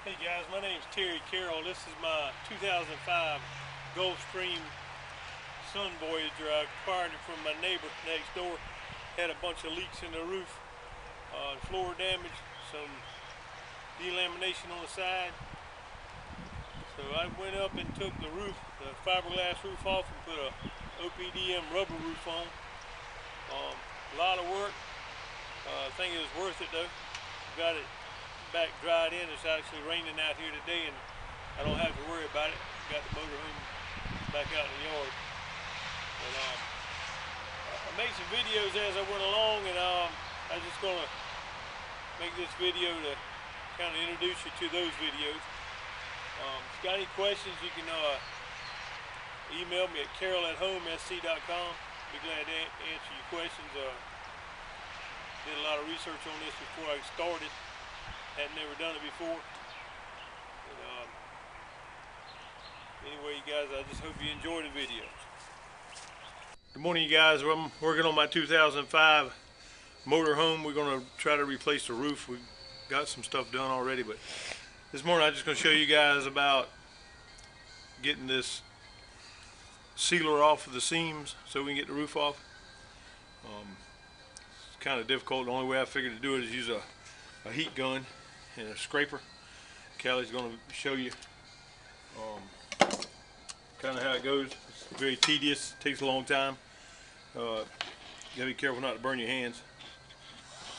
Hey guys, my name's Terry Carroll. This is my 2005 Gulfstream Sun Voyager. I acquired it from my neighbor next door. Had a bunch of leaks in the roof, floor damage, some delamination on the side. So I went up and took the fiberglass roof off and put a OPDM rubber roof on. A lot of work. I think it was worth it though. Got it back dried in. It's actually raining out here today and I don't have to worry about it. Got the motorhome back out in the yard. But I made some videos as I went along, and I'm just going to make this video to kind of introduce you to those videos. If you got any questions, you can email me at carol@homesc.com. Be glad to answer your questions. Did a lot of research on this before I started. Had never done it before. But, anyway, you guys, I just hope you enjoy the video. Good morning, you guys. I'm working on my 2005 motorhome. We're going to try to replace the roof. We've got some stuff done already, but this morning I'm just going to show you guys about getting this sealer off of the seams so we can get the roof off. It's kind of difficult. The only way I figured to do it is use a heat gun and a scraper. Callie's going to show you kind of how it goes. It's very tedious, takes a long time. You gotta be careful not to burn your hands.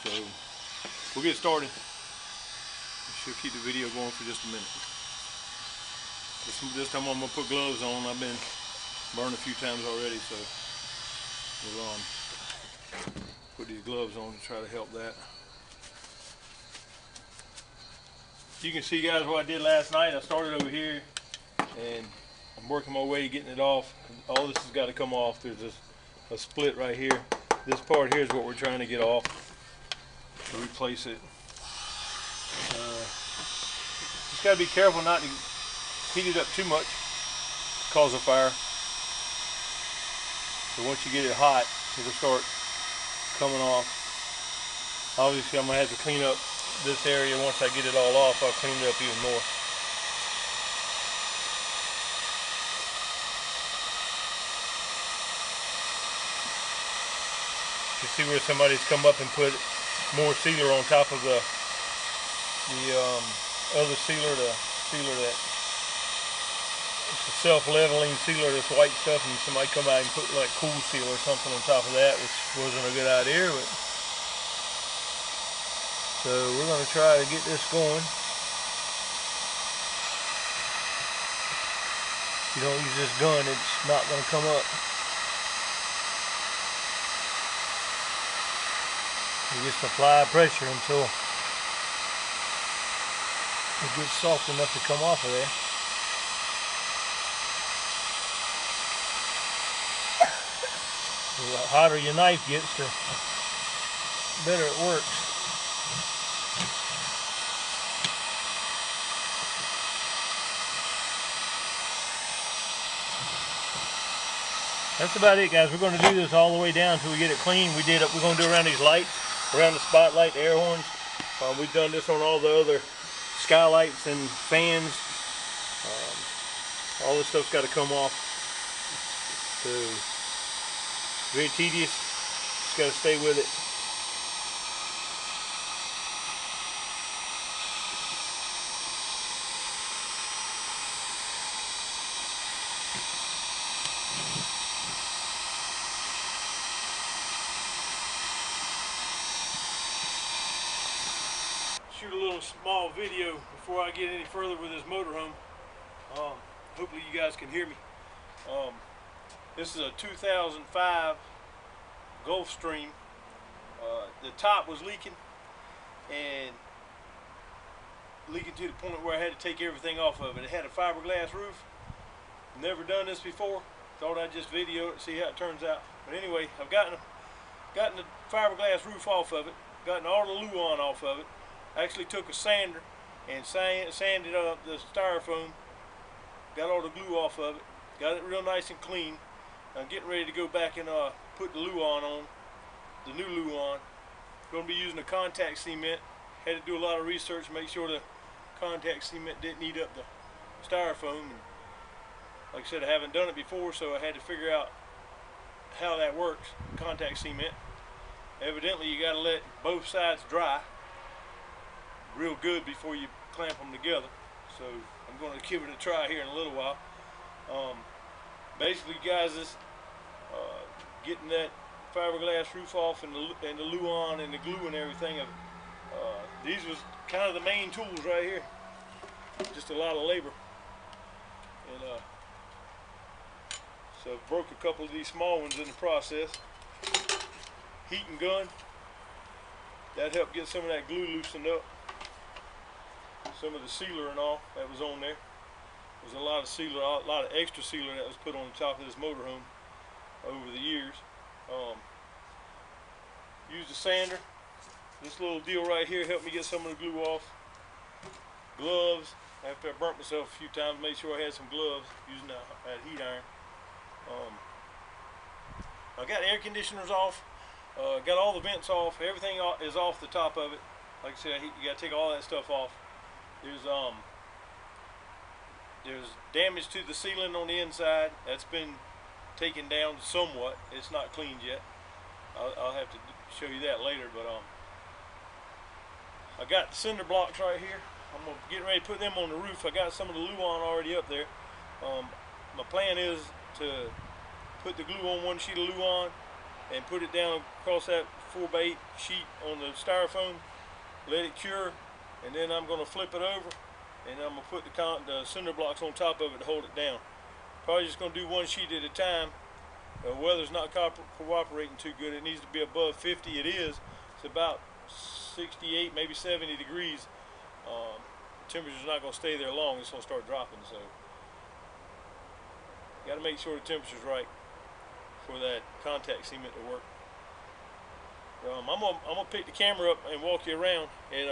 So we'll get started. She'll keep the video going for just a minute. This time I'm gonna put gloves on. I've been burned a few times already, so we'll put these gloves on to try to help that. You can see, guys, what I did last night. I started over here and I'm working my way getting it off. All this has got to come off. There's a split right here. This part here is what we're trying to get off to replace it. Just got to be careful not to heat it up too much, cause a fire. So once you get it hot, it'll start coming off. Obviously, I'm gonna have to clean up this area. Once I get it all off, I'll clean it up even more. You see where somebody's come up and put more sealer on top of the other sealer, the sealer that it's a self-leveling sealer, this white stuff, and somebody come out and put like cool seal or something on top of that, which wasn't a good idea. But so we're going to try to get this going. If you don't use this gun, it's not going to come up. You just apply pressure until it gets soft enough to come off of there. The hotter your knife gets, the better it works. That's about it, guys. We're going to do this all the way down until we get it clean. We're going to do around these lights, around the spotlight, the air horns. We've done this on all the other skylights and fans. All this stuff's got to come off. So, very tedious. Just got to stay with it. Shoot a little small video before I get any further with this motorhome. Hopefully you guys can hear me. This is a 2005 Gulfstream. The top was leaking to the point where I had to take everything off of it. It had a fiberglass roof. Never done this before. Thought I'd just video it, see how it turns out. But anyway, I've gotten the fiberglass roof off of it, gotten all the luan off of it. I actually took a sander and sanded up the styrofoam, got all the glue off of it, got it real nice and clean. I'm getting ready to go back and put the luan on, the new luan. Going to be using a contact cement. Had to do a lot of research, make sure the contact cement didn't eat up the styrofoam. And like I said, I haven't done it before, so I had to figure out how that works. Contact cement. Evidently, you got to let both sides dry real good before you clamp them together. So I'm going to give it a try here in a little while. Basically, guys, this getting that fiberglass roof off and the Luan and the glue and everything. These was kind of the main tools right here. Just a lot of labor. And so I broke a couple of these small ones in the process. Heat and gun. That helped get some of that glue loosened up. Some of the sealer and all that was on there. There's a lot of sealer, a lot of extra sealer that was put on the top of this motorhome over the years. Used a sander. This little deal right here helped me get some of the glue off. Gloves. After I burnt myself a few times, made sure I had some gloves using that heat iron. I got air conditioners off. Got all the vents off. Everything is off the top of it. Like I said, you got to take all that stuff off. There's damage to the ceiling on the inside. That's been taken down somewhat. It's not cleaned yet. I'll have to show you that later. But I got the cinder blocks right here. I'm gonna get ready to put them on the roof. I got some of the Luan already up there. My plan is to put the glue on one sheet of Luan and put it down across that 4x8 sheet on the styrofoam, let it cure, and then I'm going to flip it over and I'm going to put the cinder blocks on top of it to hold it down. Probably just going to do one sheet at a time. The weather's not cooperating too good. It needs to be above 50. It is. It's about 68, maybe 70 degrees. The temperature's not going to stay there long. It's going to start dropping. So got to make sure the temperature's right for that contact cement to work. I'm gonna pick the camera up and walk you around, and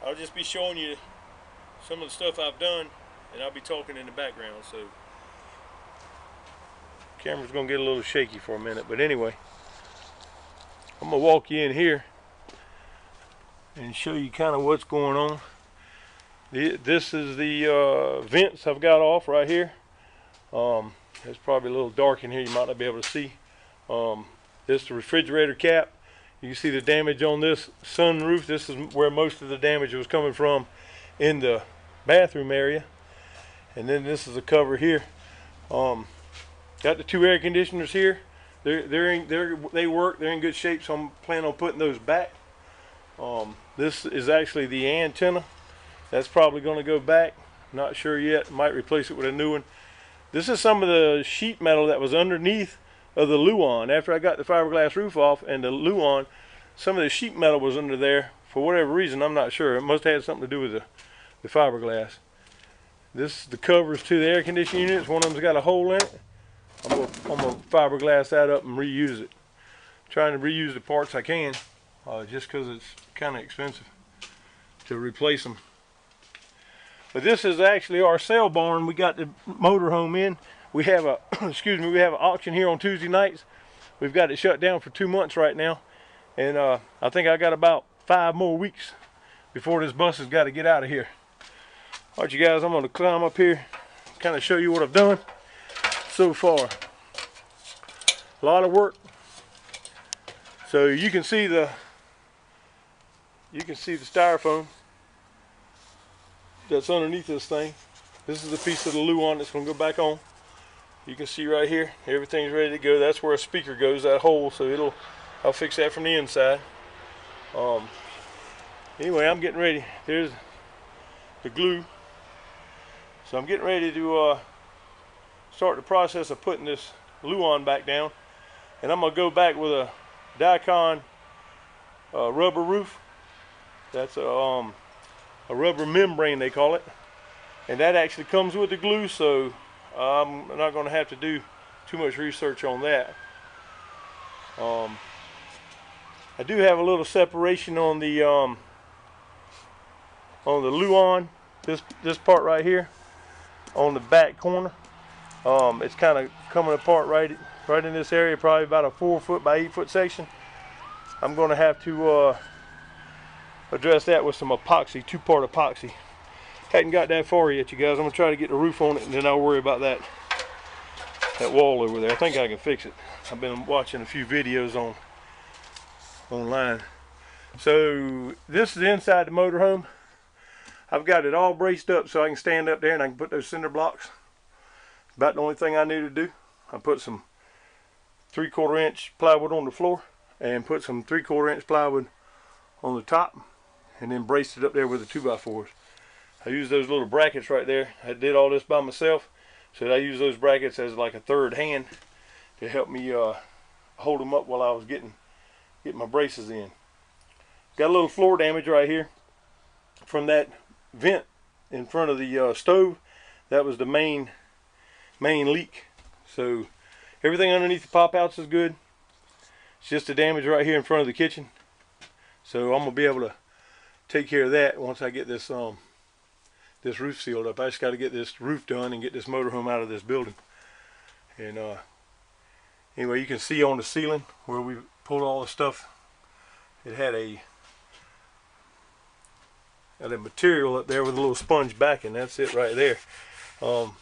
I'll just be showing you some of the stuff I've done, and I'll be talking in the background. So the camera's gonna get a little shaky for a minute, but anyway, I'm gonna walk you in here and show you kind of what's going on. This is the vents I've got off right here. It's probably a little dark in here, you might not be able to see. This is the refrigerator cap. You can see the damage on this sunroof. This is where most of the damage was coming from in the bathroom area. And then this is the cover here. Got the two air conditioners here. They work, they're in good shape, so I'm planning on putting those back. This is actually the antenna. That's probably going to go back. Not sure yet. Might replace it with a new one. This is some of the sheet metal that was underneath of the Luan. After I got the fiberglass roof off and the Luan, some of the sheet metal was under there for whatever reason. I'm not sure. It must have had something to do with the fiberglass. This is the covers to the air conditioning units. One of them's got a hole in it. I'm gonna fiberglass that up and reuse it. Trying to reuse the parts I can, just because it's kind of expensive to replace them. But this is actually our sale barn. We got the motorhome in. We have a excuse me, we have an auction here on Tuesday nights. We've got it shut down for 2 months right now, and I think I got about 5 more weeks before this bus has got to get out of here. All right, you guys, I'm going to climb up here, kind of show you what I've done so far. A lot of work. So you can see the styrofoam that's underneath this thing. This is the piece of the Luan that's going to go back on. You can see right here, everything's ready to go. That's where a speaker goes, that hole, so I'll fix that from the inside. Anyway, I'm getting ready. There's the glue. So I'm getting ready to start the process of putting this Luan back down. And I'm going to go back with a Dicon rubber roof. That's a rubber membrane, they call it. And that actually comes with the glue, so I'm not going to have to do too much research on that. I do have a little separation on the Luan, this part right here, on the back corner. It's kind of coming apart right in this area, probably about a 4 foot by 8 foot section. I'm going to have to address that with some epoxy, 2-part epoxy. Hadn't got that far yet, you guys. I'm gonna try to get the roof on it, and then I'll worry about that wall over there. I think I can fix it. I've been watching a few videos online. So this is inside the motorhome. I've got it all braced up so I can stand up there and I can put those cinder blocks. About the only thing I need to do. I put some 3/4 inch plywood on the floor and put some 3/4 inch plywood on the top, and then braced it up there with the 2x4s. I use those little brackets right there. I did all this by myself, so I use those brackets as like a third hand to help me hold them up while I was getting my braces in. Got a little floor damage right here from that vent in front of the stove. That was the main leak. So everything underneath the pop outs is good. It's just the damage right here in front of the kitchen. So I'm gonna be able to take care of that once I get this this roof sealed up. I just got to get this roof done and get this motorhome out of this building. And anyway, you can see on the ceiling where we pulled all the stuff. It had a material up there with a little sponge backing. That's it right there.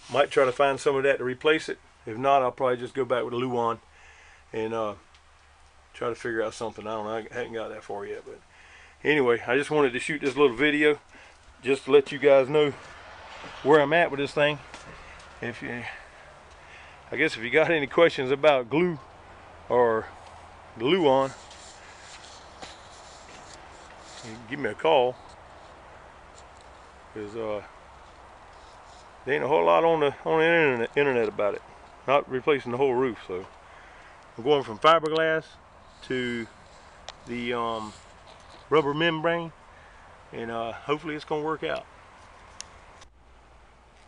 Might try to find some of that to replace it. If not, I'll probably just go back with a Luan and try to figure out something. I don't know. I haven't got that far yet, but anyway, I just wanted to shoot this little video just to let you guys know where I'm at with this thing. I guess if you got any questions about glue or the Luan, you can give me a call, because there ain't a whole lot on the internet about it. Not replacing the whole roof. So I'm going from fiberglass to the rubber membrane, and hopefully it's gonna work out.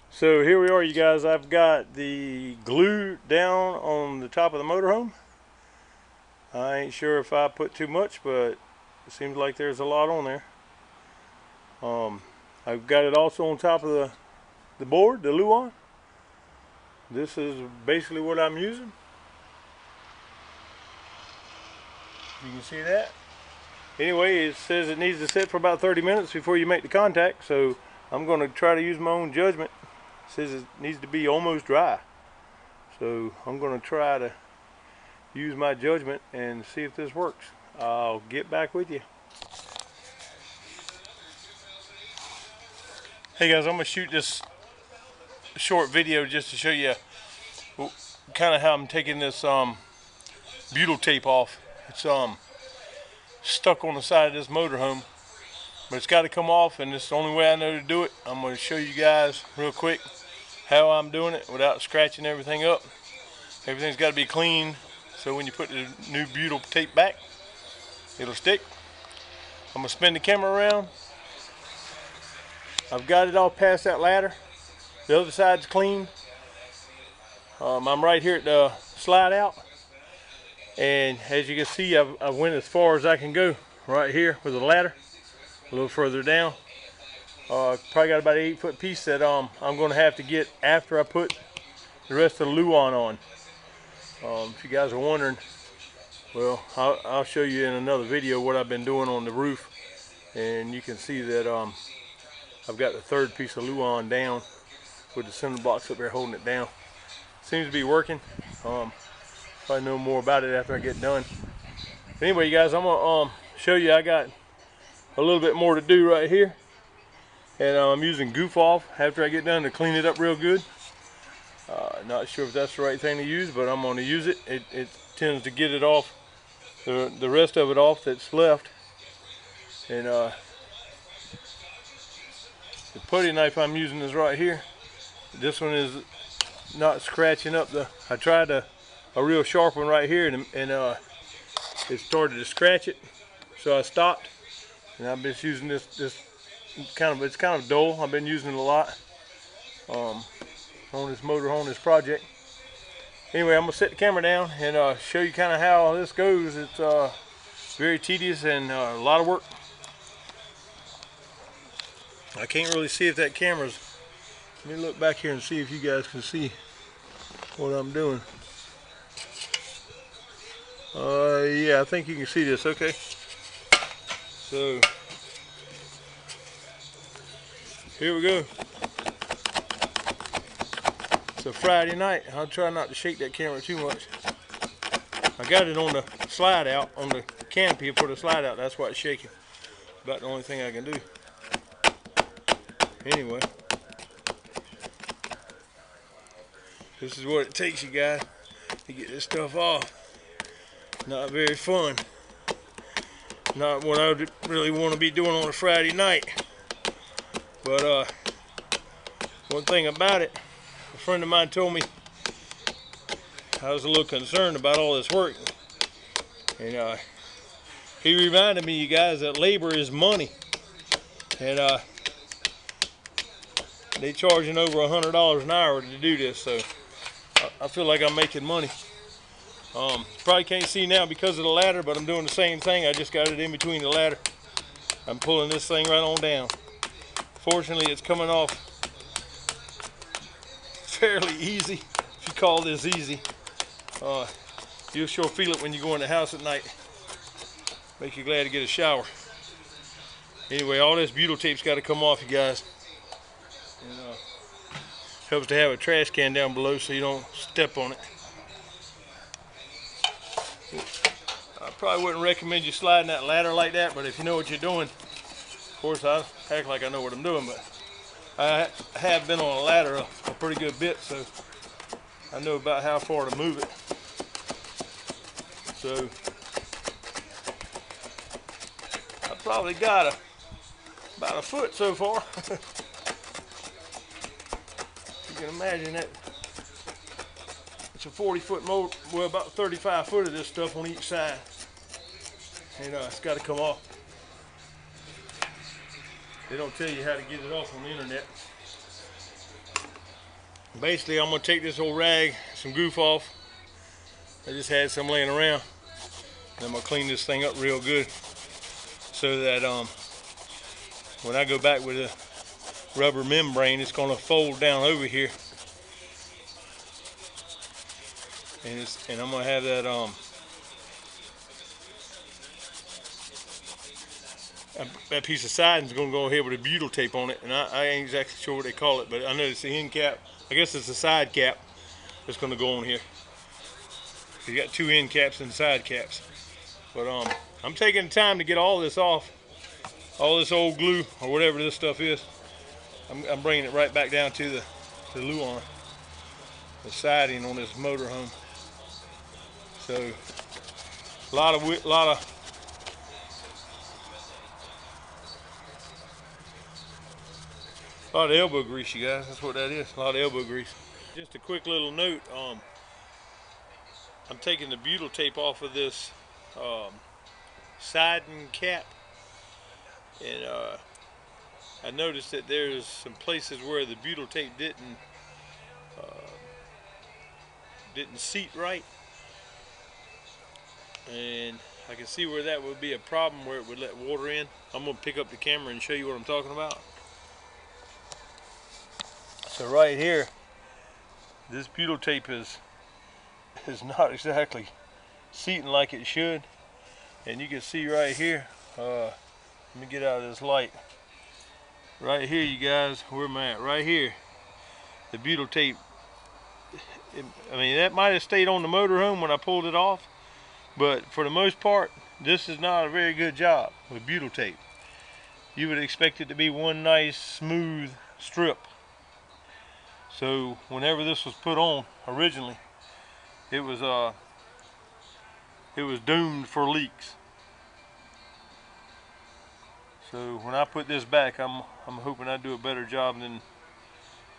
So here we are, you guys. I've got the glue down on the top of the motorhome. I ain't sure if I put too much, but it seems like there's a lot on there. I've got it also on top of the board, the Luan. This is basically what I'm using. You can see that. Anyway, it says it needs to sit for about 30 minutes before you make the contact, so I'm going to try to use my own judgment. It says it needs to be almost dry, so I'm going to try to use my judgment and see if this works. I'll get back with you. Hey guys, I'm going to shoot this short video just to show you kind of how I'm taking this butyl tape off. It's stuck on the side of this motorhome, but it's got to come off, and it's the only way I know to do it. I'm going to show you guys real quick how I'm doing it without scratching everything up. Everything's got to be clean, so when you put the new butyl tape back, it'll stick. I'm going to spin the camera around. I've got it all past that ladder. The other side's clean. I'm right here at the slide out, and as you can see, I went as far as I can go right here with the ladder. A little further down, probably got about an 8-foot piece that I'm going to have to get after I put the rest of the Luan on. If you guys are wondering, well, I'll show you in another video what I've been doing on the roof, and you can see that I've got the third piece of Luan down with the cinder blocks up there holding it down. Seems to be working. Probably know more about it after I get done. But anyway, you guys, I'm gonna show you. I got a little bit more to do right here, and I'm using goof off after I get done to clean it up real good. Not sure if that's the right thing to use, but I'm going to use it. It tends to get it off, the rest of it off that's left. And the putty knife I'm using is right here. This one is not scratching up I tried a real sharp one right here, and it started to scratch it, so I stopped. And I've been using this it's kind of dull. I've been using it a lot on this motorhome, this project. Anyway, I'm gonna set the camera down and show you kind of how this goes. It's very tedious and a lot of work. I can't really see if that camera's. Let me look back here and see if you guys can see what I'm doing. Yeah, I think you can see this. Okay. So Here we go. It's a Friday night. I'll try not to shake that camera too much. I got it on the slide out, on the canopy for the slide out. That's why it's shaking. About the only thing I can do. Anyway, this is what it takes, you guys, to get this stuff off. Not very fun. Not what I would really want to be doing on a Friday night. But one thing about it, a friend of mine told me I was a little concerned about all this work. And he reminded me, you guys, that labor is money. And they charging over $100 an hour to do this, so I feel like I'm making money. Probably can't see now because of the ladder, but I'm doing the same thing. I just got it in between the ladder. I'm pulling this thing right on down. Fortunately, it's coming off fairly easy, if you call this easy. You'll sure feel it when you go in the house at night. Make you glad to get a shower. Anyway, all this butyl tape's got to come off, you guys. And, helps to have a trash can down below so you don't step on it. I probably wouldn't recommend you sliding that ladder like that, but if you know what you're doing, of course I act like I know what I'm doing, but I have been on a ladder a pretty good bit, so I know about how far to move it. So I probably got about a foot so far. You can imagine that it's a 40-foot motor, well, about 35 foot of this stuff on each side. And it's got to come off. They don't tell you how to get it off on the internet. Basically, I'm going to take this old rag, some goof off. I just had some laying around. And I'm going to clean this thing up real good so that when I go back with a rubber membrane, it's going to fold down over here. And I'm going to have that piece of siding is going to go ahead with a butyl tape on it, and I ain't exactly sure what they call it, but I know it's the end cap. I guess it's the side cap that's going to go on here. You got two end caps and side caps. But I'm taking the time to get all this off, all this old glue or whatever this stuff is. I'm bringing it right back down to the Luan, the siding on this motorhome. So a lot of elbow grease, you guys. That's what that is. A lot of elbow grease. Just a quick little note. I'm taking the butyl tape off of this siding cap, and I noticed that there's some places where the butyl tape didn't seat right, and I can see where that would be a problem, where it would let water in. I'm going to pick up the camera and show you what I'm talking about. So right here, this butyl tape is not exactly seating like it should, and you can see right here, let me get out of this light. Right here, you guys, where am I at? Right here, the butyl tape, I mean, that might have stayed on the motorhome when I pulled it off, but for the most part, this is not a very good job with butyl tape. You would expect it to be one nice smooth strip. So whenever this was put on originally, it was doomed for leaks. So when I put this back, I'm hoping I do a better job than,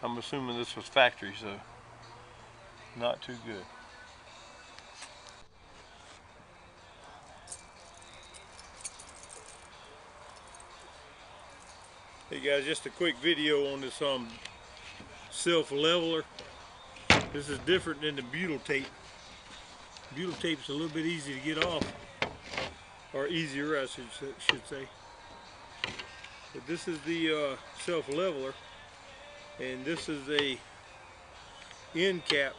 I'm assuming this was factory, so not too good. Hey guys, just a quick video on this self-leveler. This is different than the butyl tape. Butyl tape's a little bit easy to get off, or easier I should say. But this is the self-leveler, and this is a end cap,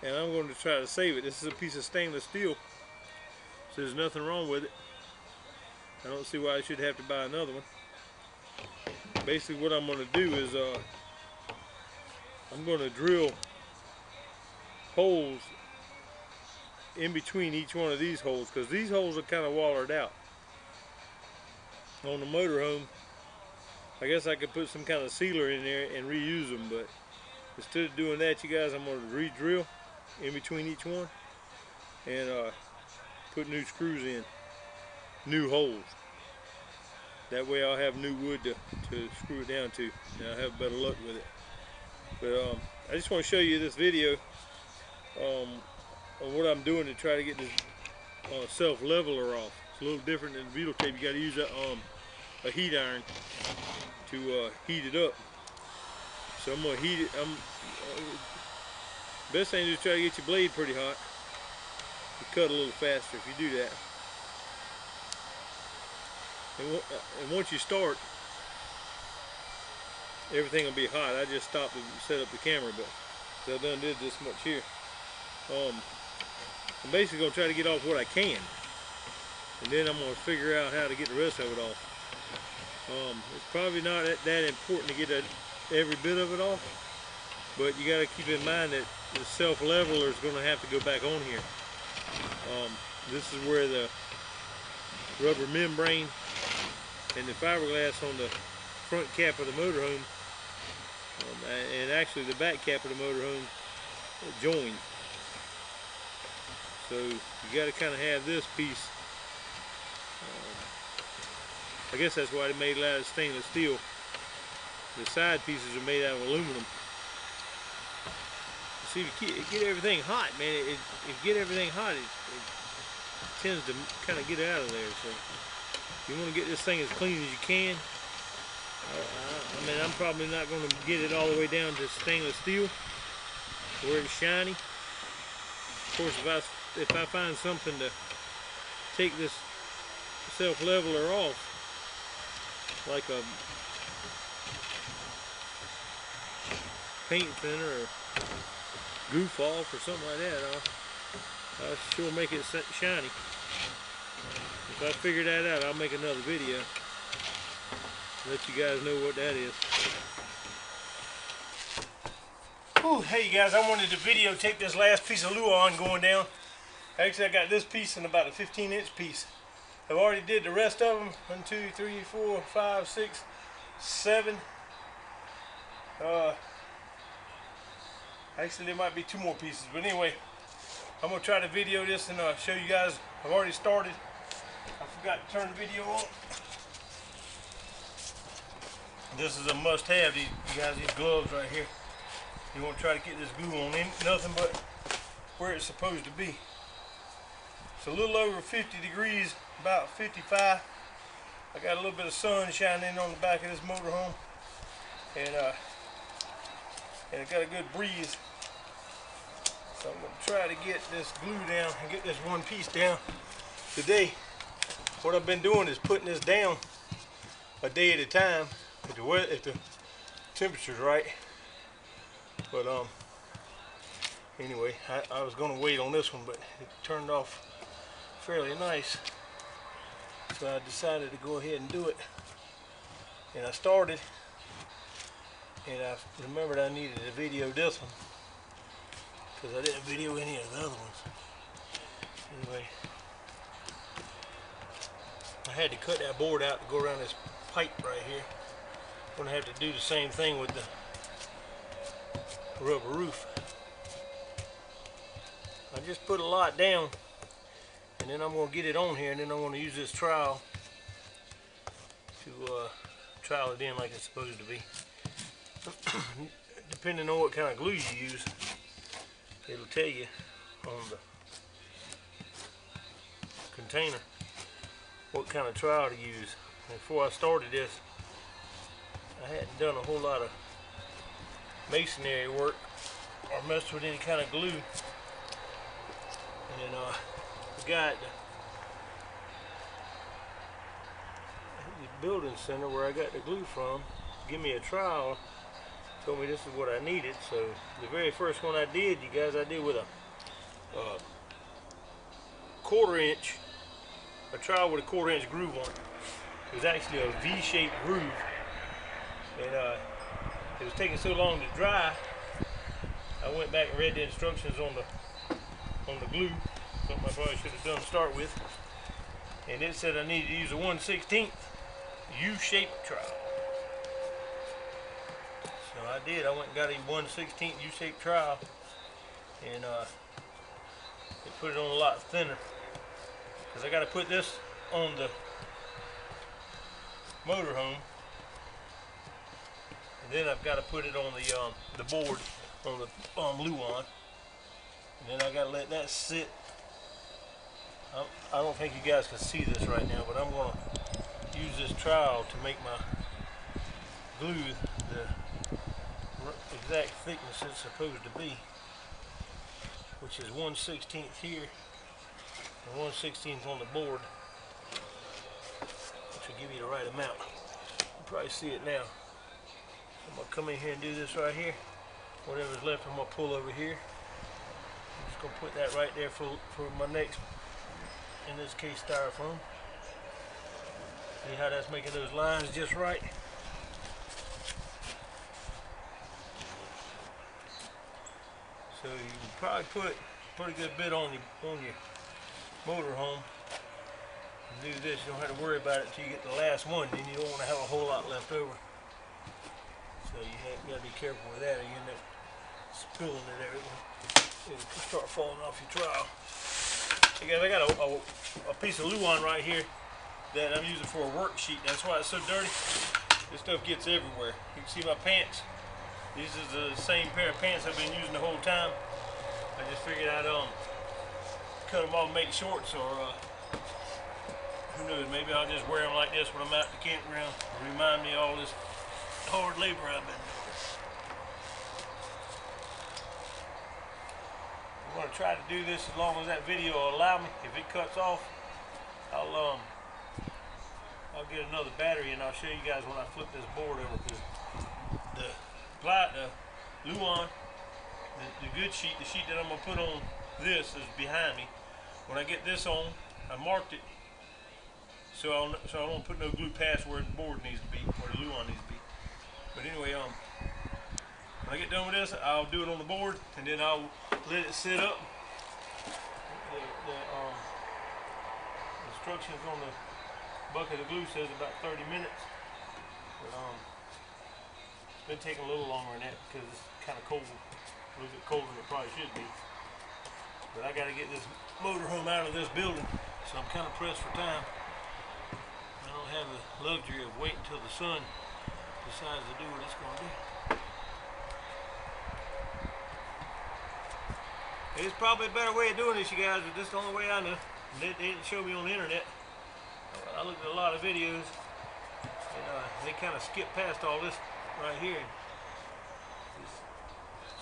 and I'm going to try to save it. This is a piece of stainless steel, so there's nothing wrong with it. I don't see why I should have to buy another one. basically what I'm going to do is I'm going to drill holes in between each one of these holes, because these holes are kind of wallered out. On the motorhome, I guess I could put some kind of sealer in there and reuse them, but instead of doing that, you guys, I'm going to re-drill in between each one and put new screws in, new holes. That way I'll have new wood to screw it down to, and I'll have better luck with it. But I just want to show you this video on what I'm doing to try to get this self-leveler off. It's a little different than the beetle tape. You got to use a heat iron to heat it up. So I'm going to heat it. Best thing is to try to get your blade pretty hot. You cut a little faster if you do that. And once you start, everything will be hot. I just stopped and set up the camera, but I done did this much here. I'm basically going to try to get off what I can, and then I'm going to figure out how to get the rest of it off. It's probably not that important to get every bit of it off, but you got to keep in mind that the self-leveler is going to have to go back on here. This is where the rubber membrane and the fiberglass on the front cap of the motorhome, and actually the back cap of the motorhome, join. So you got to kind of have this piece. I guess that's why they made it out of stainless steel. The side pieces are made out of aluminum. See, if you get everything hot, man, if you get everything hot, it tends to kind of get out of there. So you want to get this thing as clean as you can. I mean, I'm probably not going to get it all the way down to stainless steel where it's shiny. Of course, if I find something to take this self-leveler off, like a paint thinner or goof off or something like that, I'll sure make it shiny. If I figure that out, I'll make another video, let you guys know what that is. Ooh, hey you guys, I wanted to videotape this last piece of Luan going down. Actually, I got this piece and about a 15-inch piece. I've already did the rest of them. 1, 2, 3, 4, 5, 6, 7. Actually, there might be 2 more pieces, but anyway, I'm gonna try to video this and show you guys. I've already started. I forgot to turn the video on. This is a must-have. You guys, these gloves right here. You want to try to get this glue on nothing but where it's supposed to be. It's a little over 50 degrees, about 55. I got a little bit of sun shining in on the back of this motorhome, and it got a good breeze. So I'm going to try to get this glue down and get this one piece down today. What I've been doing is putting this down a day at a time if the temperature's right. But anyway, I was going to wait on this one, but it turned off fairly nice. So I decided to go ahead and do it. And I started, and I remembered I needed to video this one, because I didn't video any of the other ones. Anyway, I had to cut that board out to go around this pipe right here. I'm going to have to do the same thing with the rubber roof. I just put a lot down, and then I'm going to get it on here, and then I'm going to use this trowel to trowel it in like it's supposed to be. Depending on what kind of glue you use, it'll tell you on the container what kind of trowel to use. And before I started this, I hadn't done a whole lot of masonry work or messed with any kind of glue. And the guy at the building center where I got the glue from give me a trowel, told me this is what I needed. So the very first one I did, you guys, I did with a 1/4 inch, a trowel with a 1/4 inch groove on it. It was actually a V-shaped groove, and it was taking so long to dry. I went back and read the instructions on the glue, something I probably should have done to start with, and it said I needed to use a 1/16 U-shaped trowel. So I did. I went and got a 1/16 U-shaped trowel, and it put it on a lot thinner, because I got to put this on the motorhome, and then I've got to put it on the board on the Luan, and then I got to let that sit. I don't think you guys can see this right now, but I'm going to use this trowel to make my glue the exact thickness it's supposed to be, which is 1/16 here and 1/16 on the board, which will give you the right amount. You probably see it now. I'm going to come in here and do this right here. Whatever's left, I'm going to pull over here. I'm just going to put that right there for my next, in this case, styrofoam. See how that's making those lines just right? So you can probably put a pretty good bit on your motorhome. And do this, you don't have to worry about it until you get the last one. Then you don't want to have a whole lot left over. So you got to be careful with that, or you end up spilling it everywhere. It'll start falling off your trowel. Hey guys, I got a piece of Luan right here that I'm using for a worksheet. That's why it's so dirty. This stuff gets everywhere. You can see my pants. These is the same pair of pants I've been using the whole time. I just figured I'd cut them off and make shorts, or who knows, maybe I'll just wear them like this when I'm out at the campground. Remind me of all this hard labor I've been doing. I'm going to try to do this as long as that video will allow me. If it cuts off, I'll get another battery and I'll show you guys when I flip this board over, because the Luan, the good sheet, the sheet that I'm going to put on this is behind me. When I get this on, I marked it so I don't put no glue past where the board needs to be, where the Luan needs to be. But anyway, when I get done with this, I'll do it on the board, and then I'll let it sit up. The instructions on the bucket of glue says about 30 minutes. But, it's been taking a little longer than that because it's kind of cold, a little bit colder than it probably should be. But I got to get this motorhome out of this building, so I'm kind of pressed for time. I don't have the luxury of waiting until the sun decides to do what it's going to do. There's probably a better way of doing this, you guys, but this is the only way I know. They didn't show me on the internet. I looked at a lot of videos, and they kind of skip past all this right here and just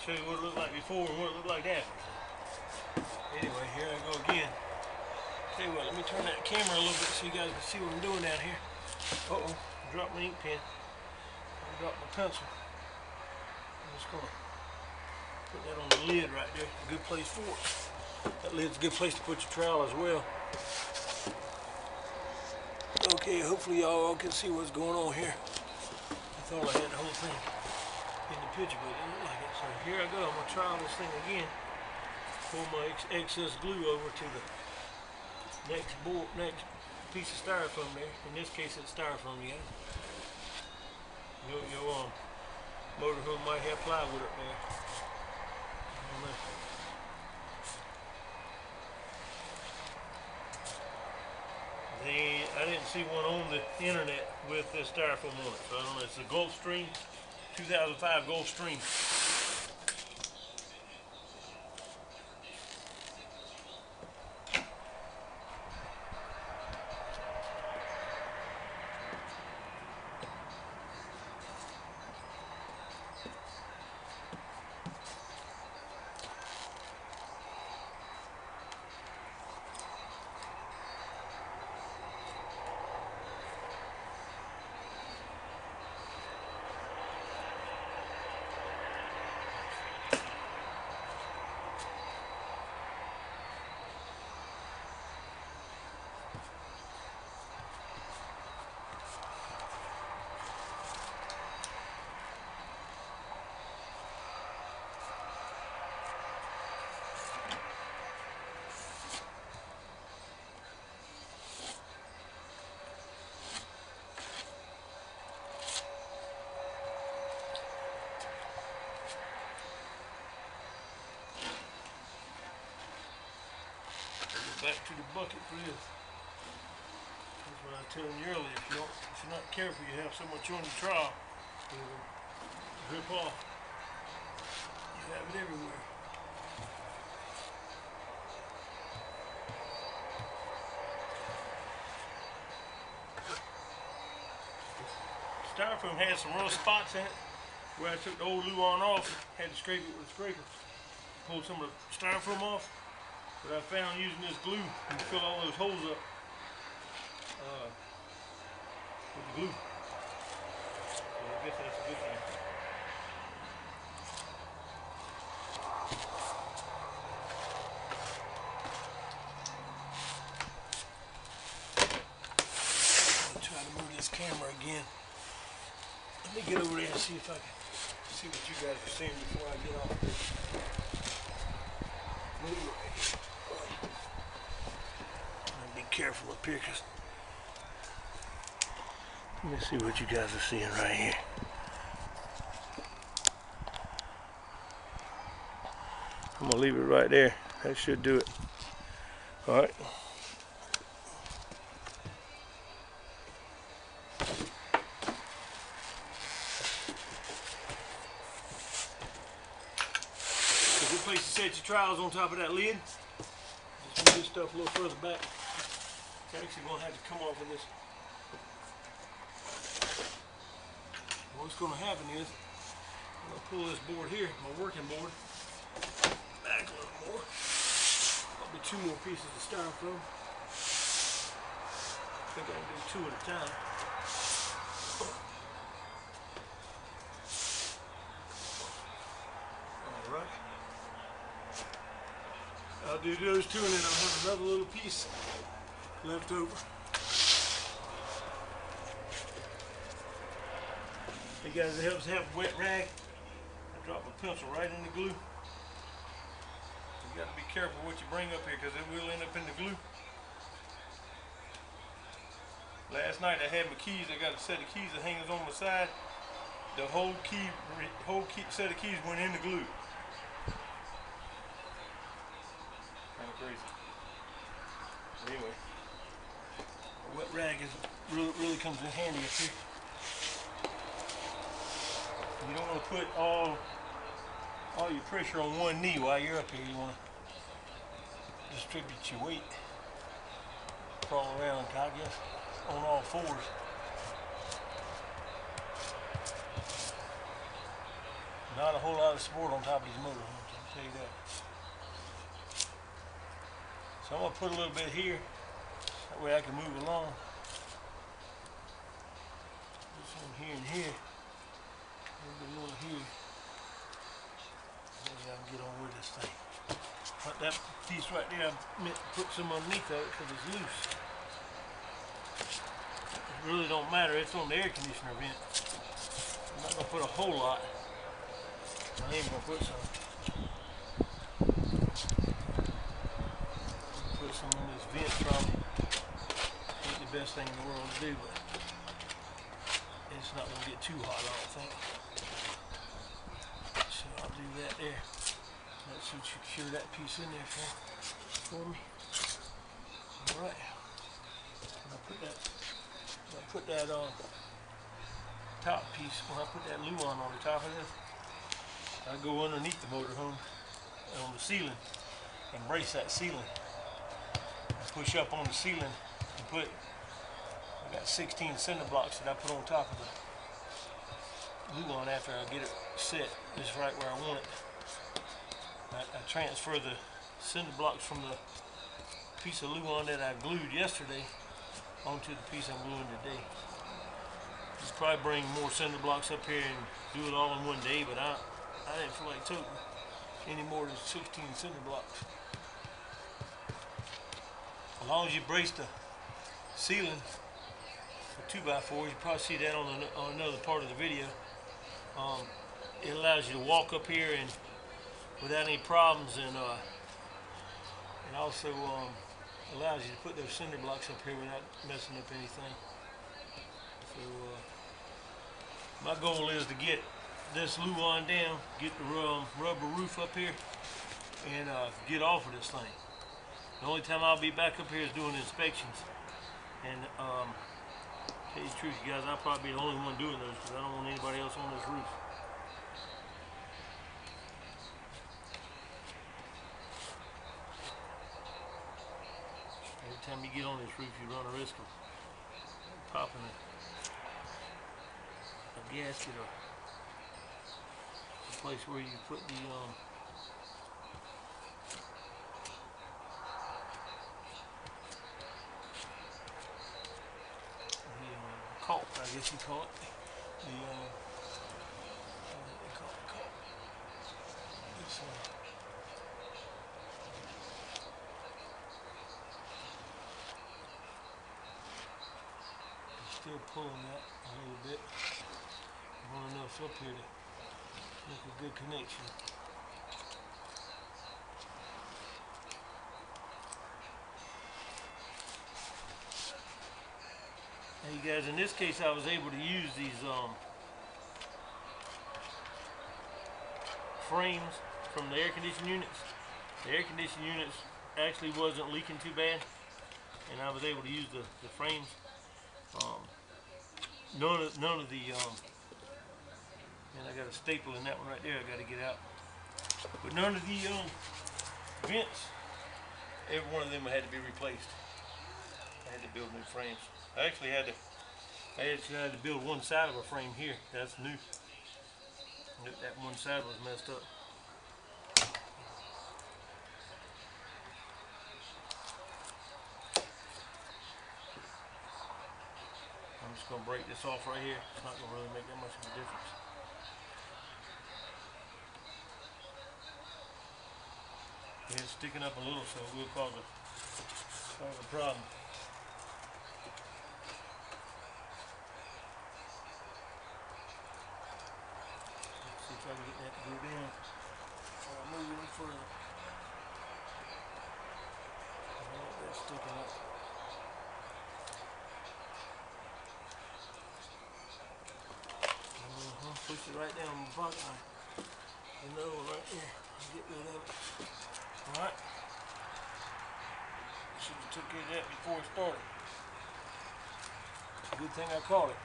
show you what it looked like before and what it looked like after. Anyway, here I go again. Tell you what, let me turn that camera a little bit so you guys can see what I'm doing down here. Uh-oh, I dropped my ink pen. I dropped my pencil. I'm just going to put that on the lid right there. A good place for it. That lid's a good place to put your trowel as well. Okay, hopefully y'all can see what's going on here. I thought I had the whole thing in the picture, but it didn't look like it. So here I go. I'm going to trowel this thing again. Pull my excess glue over to the next piece of styrofoam there. In this case, it's styrofoam, you guys. Your motorhome might have plywood up there. I don't know. I didn't see one on the internet with this styrofoam on it, so I don't know. It's a Gulfstream, 2005 Gulfstream. back to the bucket for this. That's what I was telling you earlier. If you're not careful, you have so much on the trowel, it'll rip off. You have it everywhere. Styrofoam had some rough spots in it where I took the old Luan off, had to scrape it with a scraper. Pulled some of the styrofoam off, but I found using this glue you can fill all those holes up with the glue. So I guess that's a good thing. I'll try to move this camera again. Let me get over there and see if I can see what you guys are seeing before I get off this. Be careful up here, cause let me see what you guys are seeing right here. I'm gonna leave it right there. That should do it. All right. A good place to set your trowels on top of that lid. Just move this stuff a little further back. It's actually going to have to come off of this. What's going to happen is I'm going to pull this board here, my working board, back a little more. Probably 2 more pieces of styrofoam. I think I can do 2 at a time. Alright. I'll do those 2 and then I'll have another little piece left over. Hey guys, it helps to have a wet rag. I drop a pencil right in the glue. You got to be careful what you bring up here because it will end up in the glue. Last night I had my keys. I got a set of keys that hangs on my side. The whole set of keys went in the glue. Kind of crazy. Anyway. Wet rag is really comes in handy up here. You don't want to put all your pressure on one knee while you're up here. You want to distribute your weight. Crawl around, I guess, on all 4s. Not a whole lot of support on top of these motorhomes, I'll tell you that. So I'm going to put a little bit here. That way I can move along. This one here and here. Maybe a little here. Maybe I can get on with this thing. But that piece right there, I meant to put some underneath of it because it's loose. It really don't matter. It's on the air conditioner vent. I'm not going to put a whole lot. I ain't going to put some. Put some on this vent probably. Ain't the best thing in the world to do, but it's not going to get too hot, I don't think. So I'll do that there. That should secure that piece in there for me. Alright. I'll put that top piece, when I put that Luan on the top of this, I go underneath the motorhome on the ceiling and brace that ceiling. I push up on the ceiling and put, I got 16 cinder blocks that I put on top of the Luan after I get it set just right where I want it. I transfer the cinder blocks from the piece of Luan that I glued yesterday onto the piece I'm gluing today. Just probably bring more cinder blocks up here and do it all in one day, but I didn't feel like toting any more than 16 cinder blocks. As long as you brace the ceiling for 2x4s, you probably see that on another part of the video. It allows you to walk up here and without any problems, and also allows you to put those cinder blocks up here without messing up anything. So my goal is to get this Luan down, get the rubber roof up here, and get off of this thing. The only time I'll be back up here is doing inspections. And tell you the truth, you guys, I'll probably be the only one doing those because I don't want anybody else on this roof. Every time you get on this roof, you run a risk of popping a gasket or a place where you put the caulk, I guess you call it. The what do they call it? Caulk. It's still pulling that a little bit. I want enough up here to make a good connection. Now you guys, in this case I was able to use these frames from the air conditioning units. The air conditioning units actually wasn't leaking too bad, and I was able to use the frames. None of the and I got a staple in that one right there I got to get out. But none of the vents, every one of them had to be replaced. I had to build new frames. I actually had to build one side of a frame here. That's new. That one side was messed up. I'm just going to break this off right here. It's not going to really make that much of a difference. Yeah, it's sticking up a little, so it will cause a problem. Let's see if I can get that to go down. I'll move it a little further. That's sticking up. Push it right down the bottom line. Another one right there. I'll get rid of it. Alright. Should have took care of that before it started. Good thing I caught it.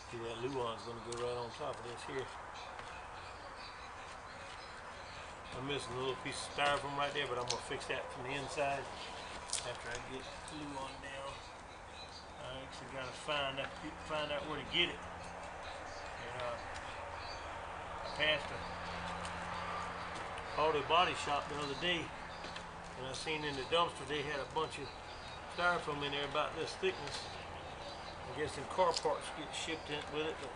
See, that Luan's going to go right on top of this here. I'm missing a little piece of styrofoam right there, but I'm going to fix that from the inside. After I get glue on down, I actually got to find out where to get it. And I passed a auto body shop the other day, and I seen in the dumpster they had a bunch of styrofoam in there about this thickness. I guess them car parts get shipped in with it. But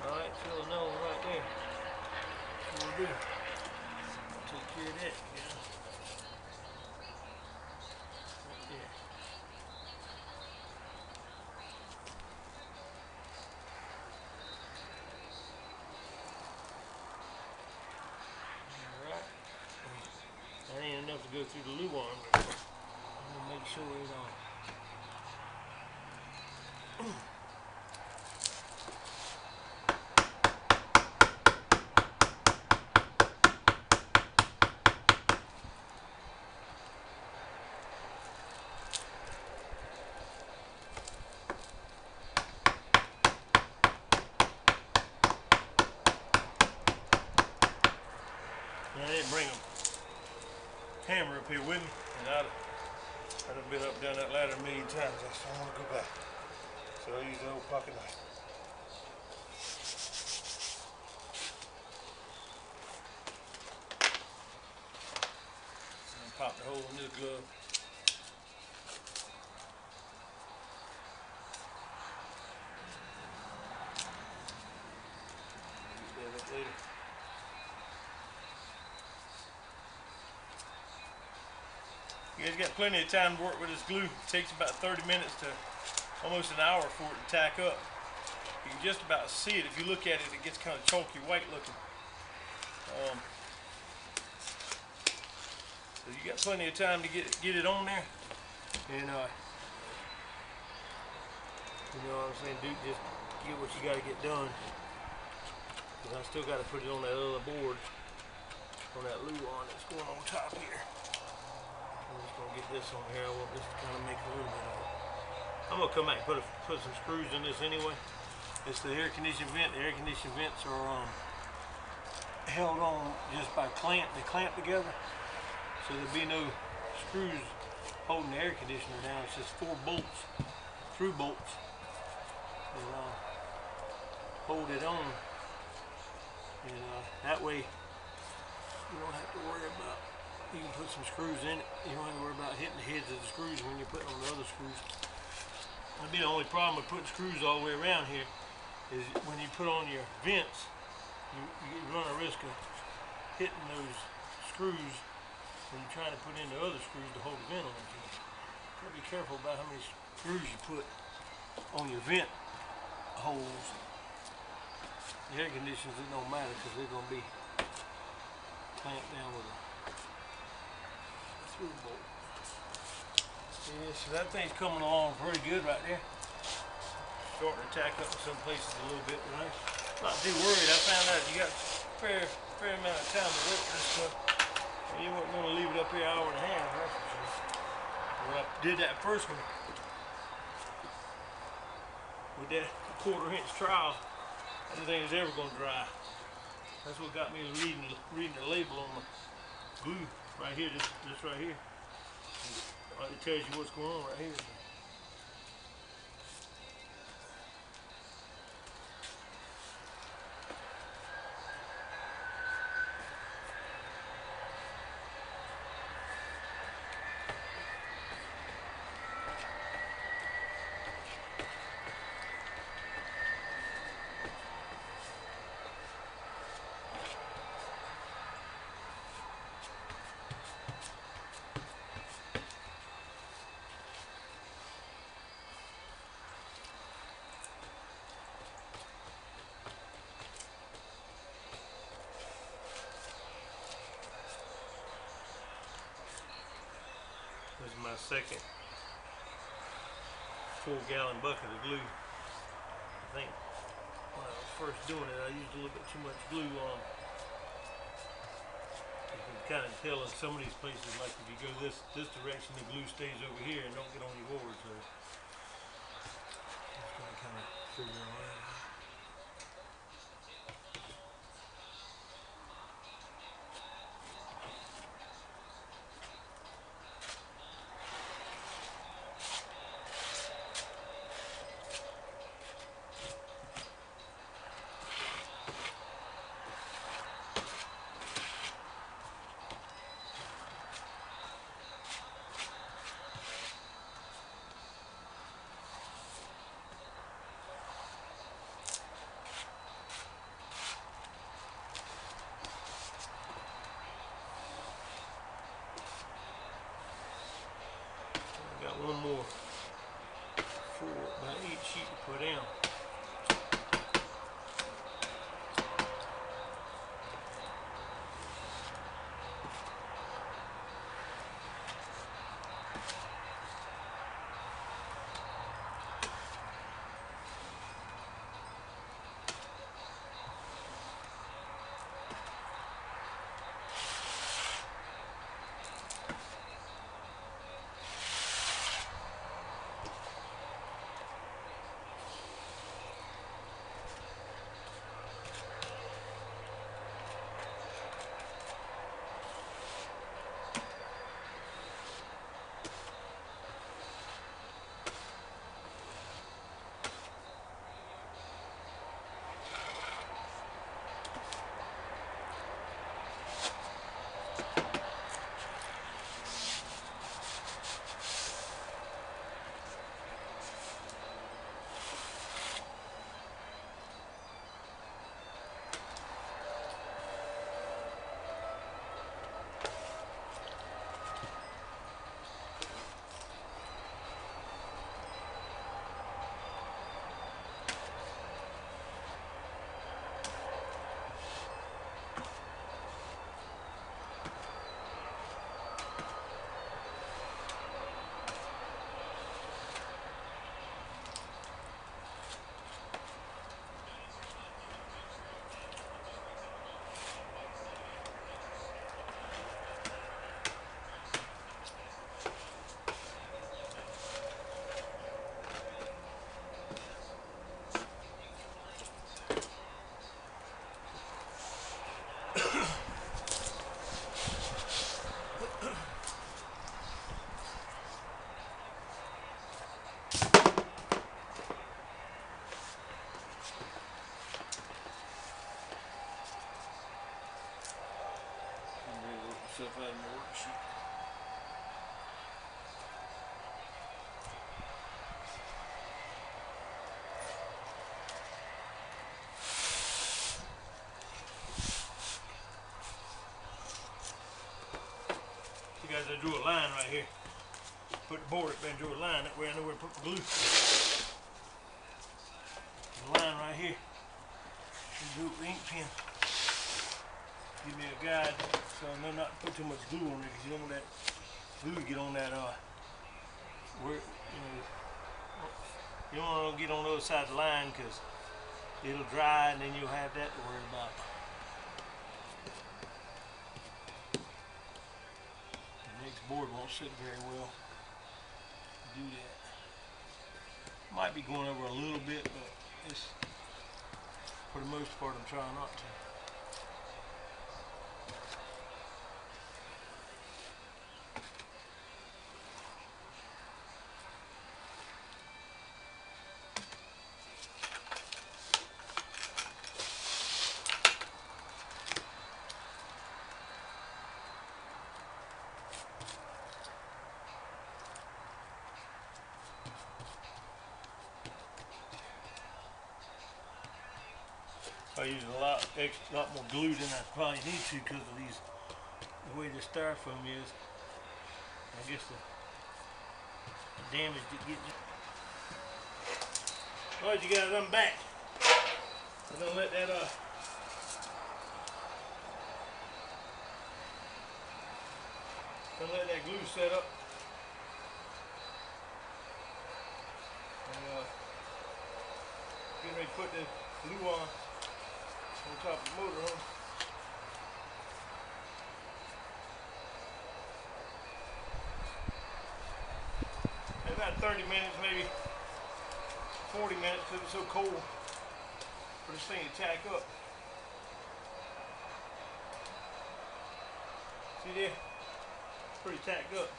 all right, fill another one right there. What we'll do? I'll take care of that. Yeah. That ain't enough to go through the Luan, but I'm gonna make sure it I didn't bring a hammer up here with me, and I'd have been up down that ladder a million times. I just don't want to go back. So I use the old pocket knife. And pop the hole in this glove. Get that up later. You guys got plenty of time to work with this glue. It takes about 30 minutes to almost an hour for it to tack up. You can just about see it. If you look at it, it gets kind of chalky white looking. So you got plenty of time to get it on there. And you know what I'm saying, dude, just get what you got to get done. because I still got to put it on that other board, on that luau that's going on top here. I'm just gonna get this on here. I want this to kind of make a little bit of it. I'm gonna come back and put some screws in this anyway. It's the air conditioning vent. The air conditioning vents are held on just by they clamp together, so there'll be no screws holding the air conditioner down. It's just 4 bolts, through bolts, and hold it on, and that way you don't have to worry about, you can put some screws in it, you don't have to worry about hitting the heads of the screws when you're putting on the other screws. That'd be the only problem with putting screws all the way around here, is when you put on your vents, you run a risk of hitting those screws when you're trying to put in the other screws to hold the vent on. You gotta be careful about how many screws you put on your vent holes. The air conditioners, it don't matter because they're gonna be clamped down with a through bolt. Yeah, so that thing's coming along pretty good right there. Starting to tack up in some places a little bit, but I'm not too worried. I found out you got a fair amount of time to work this stuff. And you weren't going to leave it up here an hour and a half, that's for sure. When I did that first one with that 1/4-inch trowel, I didn't think it was ever going to dry. That's what got me reading the label on the glue right here, just right here. It tells you what's going on right here. This is my second 4-gallon bucket of glue. I think when I was first doing it, I used a little bit too much glue on. You can kind of tell in some of these places, like if you go this direction, the glue stays over here and don't get on your board. So just gonna kind of figure all that out. Got one more about 8 sheet to put down. stuff out of my worksheet. You guys, I drew a line right here. Put the board up there and drew a line. That way I know where to put the glue. The line right here. Do it with ink pen. Give me a guide so I know not to put too much glue on there, because you don't want that glue to get on that where you don't want to get on the other side of the line, because it'll dry and then you'll have that to worry about. The next board won't sit very well. Do that. Might be going over a little bit, but it's, for the most part, I'm trying not to. I use a lot more glue than I probably need to, because of the way this styrofoam is. I guess the damage that gets it. Alright, you guys, I'm back. I'm gonna let that glue set up. And getting ready to put the glue on top of the motorhome. About 30 minutes, maybe 40 minutes, because it's so cold for this thing to tack up. See there? It's pretty tacked up.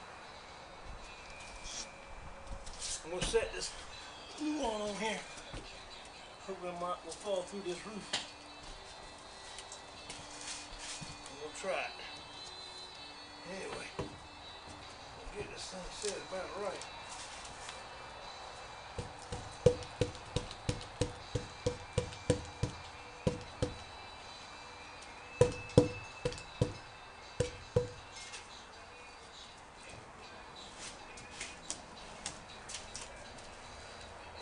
I'm going to set this glue on here. Hope it will fall through this roof. We'll try it. Anyway, we'll get this thing set about right.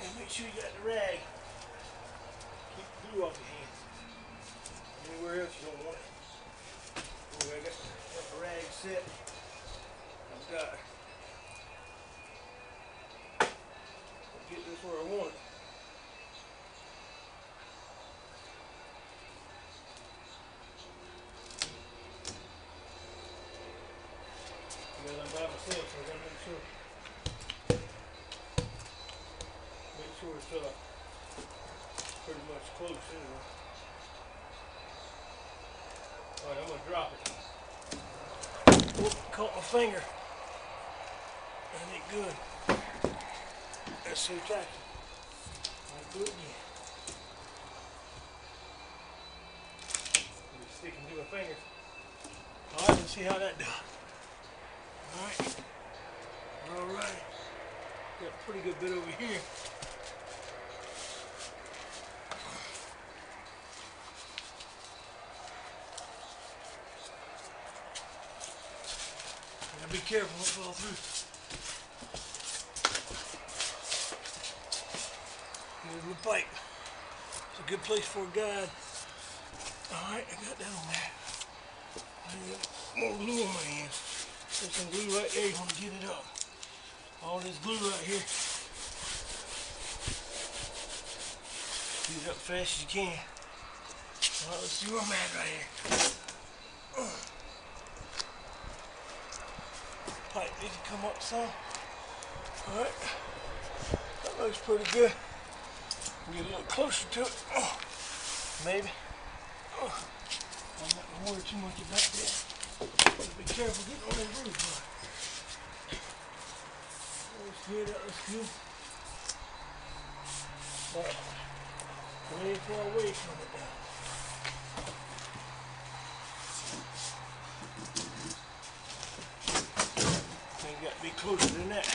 And make sure you got the rag. Keep the glue off your hands. Anywhere else you don't want it. Anyway, I got the rag set. I've got, I'll get this where I want it. Because I'm by myself, so I gotta make sure it's pretty much close anyway. Alright, I'm gonna drop it. Oop, caught my finger. That ain't good. That's so tacky. I'll do it again. It's sticking to my finger. Alright, let's see how that does. Alright. Got a pretty good bit over here. Be careful, don't fall through. Here's my pipe. It's a good place for a guide. Alright, I got that on there. I got more glue on my hands. There's some glue right there, you want to get it up. All this glue right here. Get it up as fast as you can. Alright, let's see where I'm at right here. Pipe needs to come up some. Alright. That looks pretty good. Get a little closer to it. Maybe. I'm not going to worry too much about that. Be careful getting on that roof. Let's get that. Let's go. Alright. We ain't far away from it now. Be closer than that.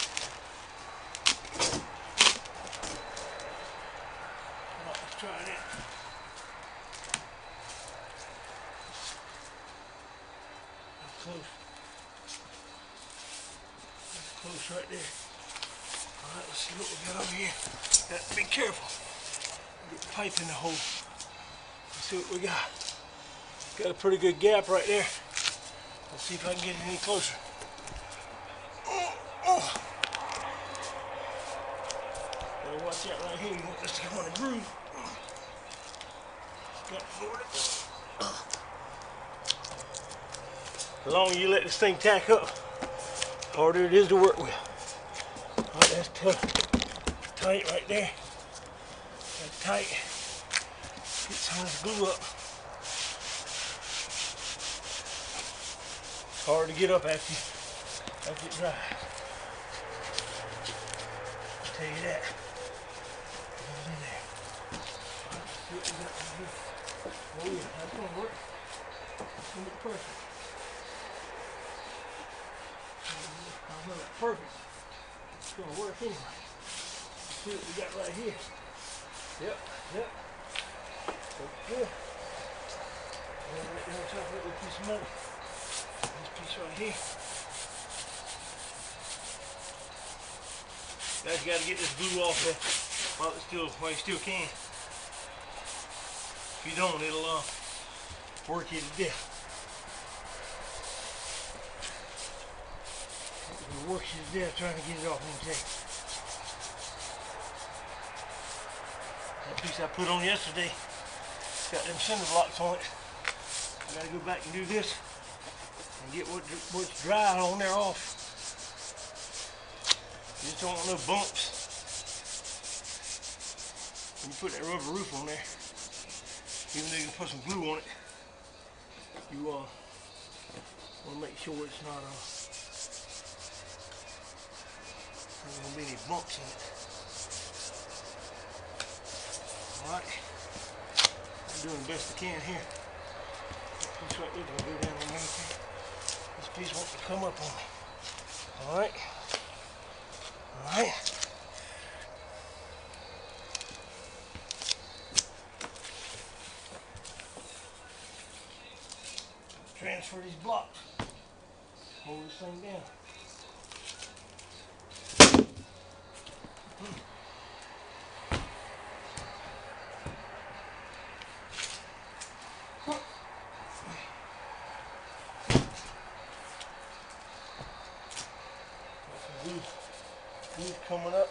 Let's try that. That's close. That's close right there. Alright, let's see what we got over here. Got to be careful. Get the pipe in the hole. Let's see what we got. Got a pretty good gap right there. Let's see if I can get it any closer. Gotta watch out right here. You want this to go in a groove. The longer you let this thing tack up, the harder it is to work with. Alright, that's tough. Tight right there. That's tight. Get some of this glue up. It's hard to get up after it dries. I'll tell you that. Get in there. Let's see what we got right here. Oh yeah, that's gonna work. It's gonna look perfect. I'll look perfect. It's gonna work anyway. Let's see what we got right here. Yep. Looks good. And right there on top of it, we'll put some more. This piece right here. Guys, you gotta get this glue off there while you still can. If you don't, it'll work you to death. It'll work you to death trying to get it off in the tank. That piece I put on yesterday, it's got them cinder blocks on it. I gotta go back and do this and get what's dry on there off. You just don't want no bumps when you put that rubber roof on there. Even though you can put some glue on it, you want to make sure it's not there's going to be any bumps in it. Alright, I'm doing the best I can here. That piece right there is going to go down on me. This piece wants to come up on me. Alright. Alright. Transfer these blocks. Hold this thing down. Glue coming up.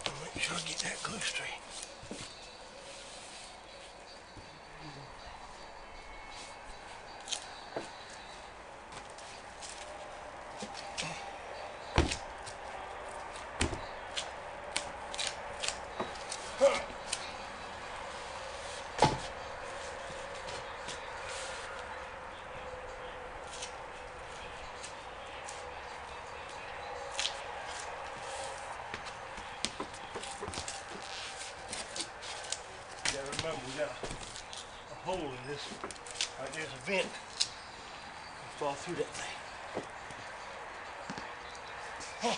I'll make sure I get that glue straight. Remember, we got a hole in this. Right there's a vent. We'll fall through that thing. Huh.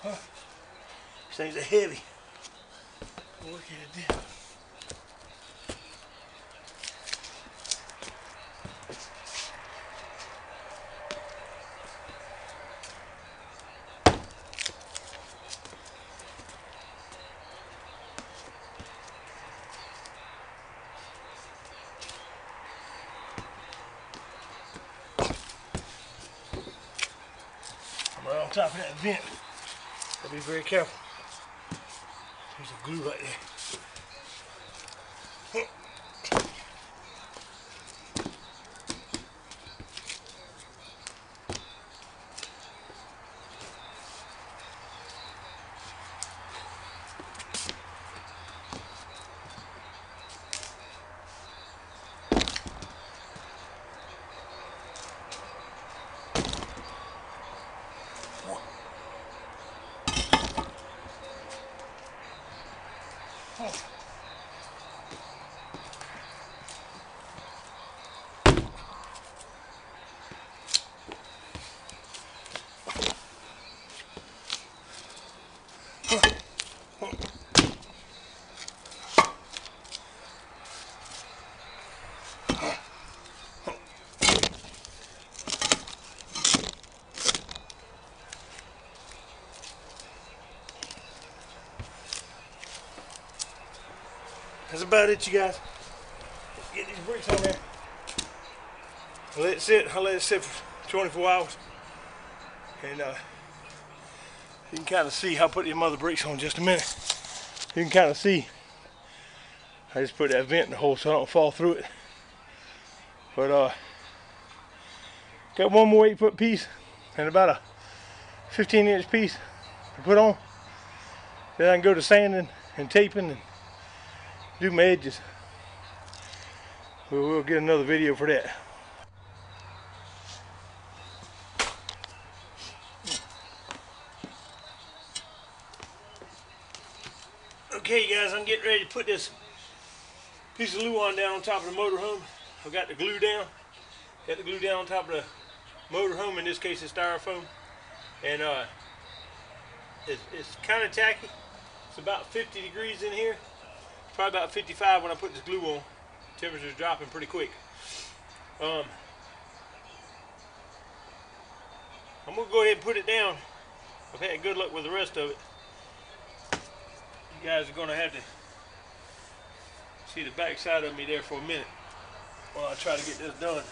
Huh. These things are heavy. We'll work it to death. Right on top of that vent. Gotta be very careful. There's a glue right there. about it, you guys. Get these bricks on there. Let it sit. I'll let it sit for 24 hours. And you can kind of see, I'll put these mother bricks on in just a minute. You can kind of see, I just put that vent in the hole so I don't fall through it. But got one more 8-foot piece and about a 15-inch piece to put on. Then I can go to sanding and taping and do my edges. We'll get another video for that. Okay guys, I'm getting ready to put this piece of Luan down on top of the motorhome. I've got the glue down. Got the glue down on top of the motorhome, in this case it's styrofoam. And it's kind of tacky. It's about 50 degrees in here. Probably about 55 when I put this glue on. Temperature's dropping pretty quick. I'm gonna go ahead and put it down. I've had good luck with the rest of it. You guys are gonna have to see the back side of me there for a minute while I try to get this done.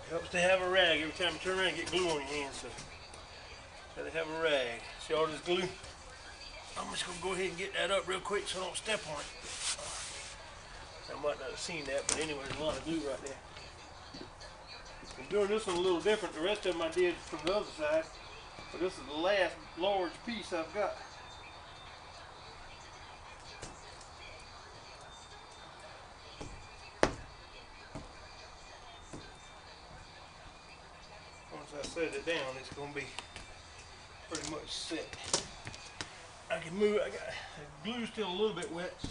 It helps to have a rag every time you turn around and get glue on your hands, so gotta have a rag. See all this glue? I'm just gonna go ahead and get that up real quick so I don't step on it. I might not have seen that, but anyway, there's a lot of glue right there. I'm doing this one a little different. The rest of them I did from the other side, but this is the last large piece I've got. Once I set it down, it's going to be pretty much set. I can move. I got the glue's still a little bit wet, so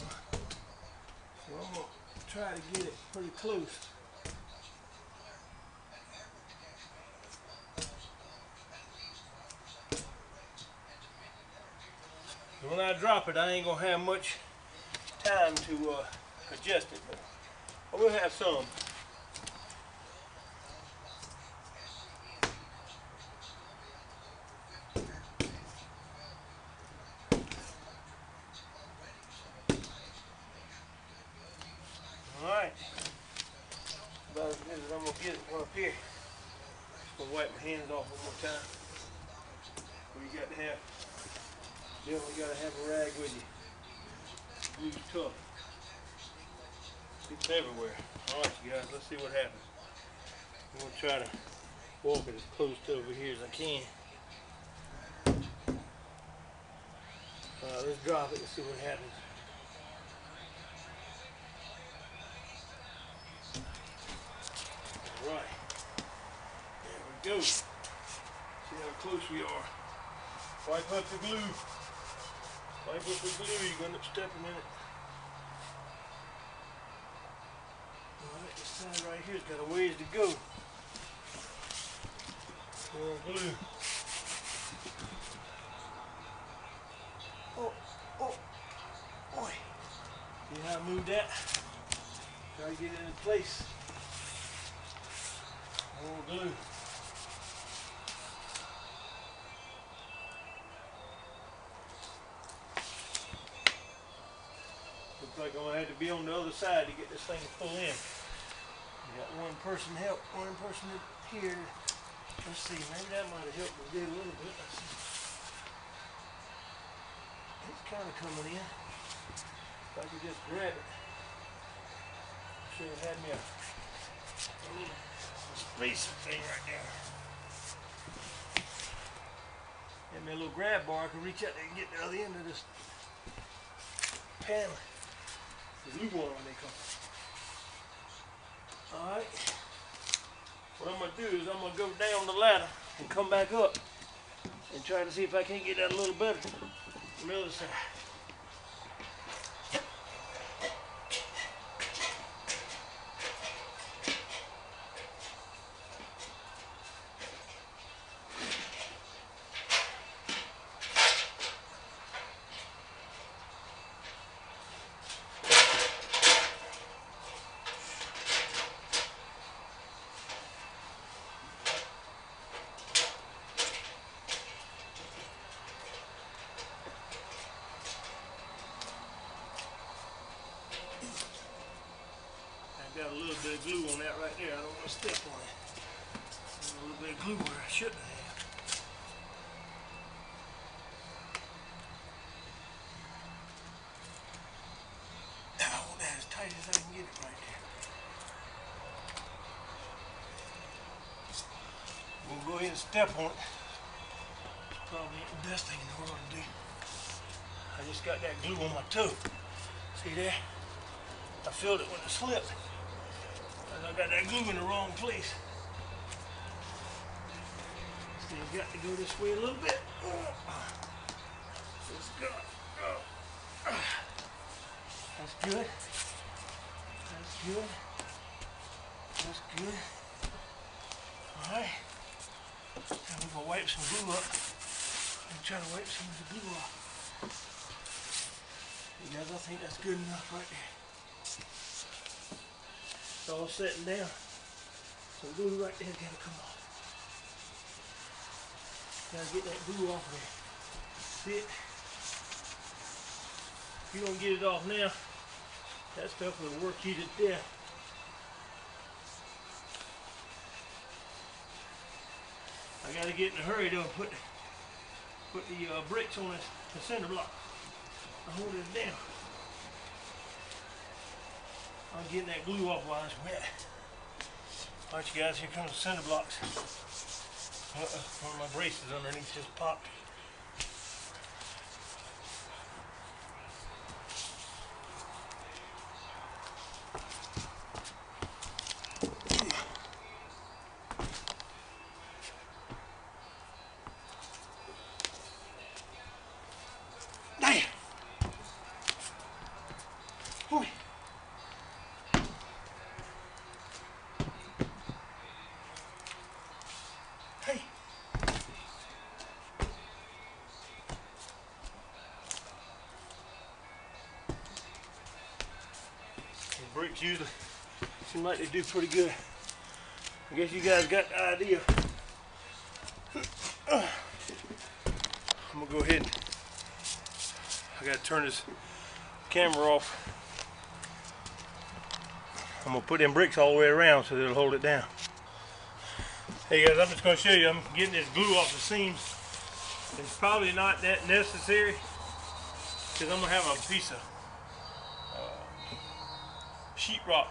I'm going to try to get it pretty close. When I drop it, I ain't going to have much time to adjust it, but I will have some. Alright, about as good as I'm going to get it from up here. Just going to wipe my hands off one more time. You got to have, definitely got to have a rag with you. Glue's tough. It's everywhere. Alright you guys, let's see what happens. I'm going to try to walk it as close to over here as I can. Let's drop it and see what happens. Alright, there we go. See how close we are. Wipe up the glue. Wipe up the glue, you're going to step in it. Alright, this side right here's got a ways to go. More glue. Oh, boy. See how I moved that? Try to get it in place. More glue. Looks like I'm going to have to be on the other side to get this thing to pull in. We got one person help, one person here. Let's see, maybe that might have helped me a little bit. Let's see. It's kind of coming in. If I could just grab it. Should have had me a little spacer thing right there. Had me a little grab bar. I could reach out there and get the other end of this panel. The new one when they come. Alright. What I'm going to do is I'm going to go down the ladder and come back up and try to see if I can't get that a little better from the other side. a little bit of glue on that right there. I don't want to step on it. There's a little bit of glue where I shouldn't have. I want that as tight as I can get it right there. We'll go ahead and step on it. Probably ain't the best thing in the world to do. I just got that glue on my toe. See there? I felt it when it slipped. And I got that glue in the wrong place. Still got to go this way a little bit. Let's go. That's good. That's good. That's good. Alright. Now we're gonna wipe some glue up. I'm trying to wipe some of the glue off. You guys, I think that's good enough right there. It's all setting down. Some glue right there gotta come off. Gotta get that glue off there. See it? If you don't get it off now, that stuff will work you to death. I gotta get in a hurry though and put the bricks on the cinder block. I hold it down. I'm getting that glue off while it's wet. Alright you guys, here comes the cinder blocks. One of my braces underneath just popped. Damn! Boy. Hey! The bricks usually seem like they do pretty good. I guess you guys got the idea. I'm gonna go ahead and I gotta turn this camera off. I'm gonna put them bricks all the way around so they'll hold it down. Hey guys, I'm just gonna show you. I'm getting this glue off the seams. It's probably not that necessary because I'm gonna have a piece of sheetrock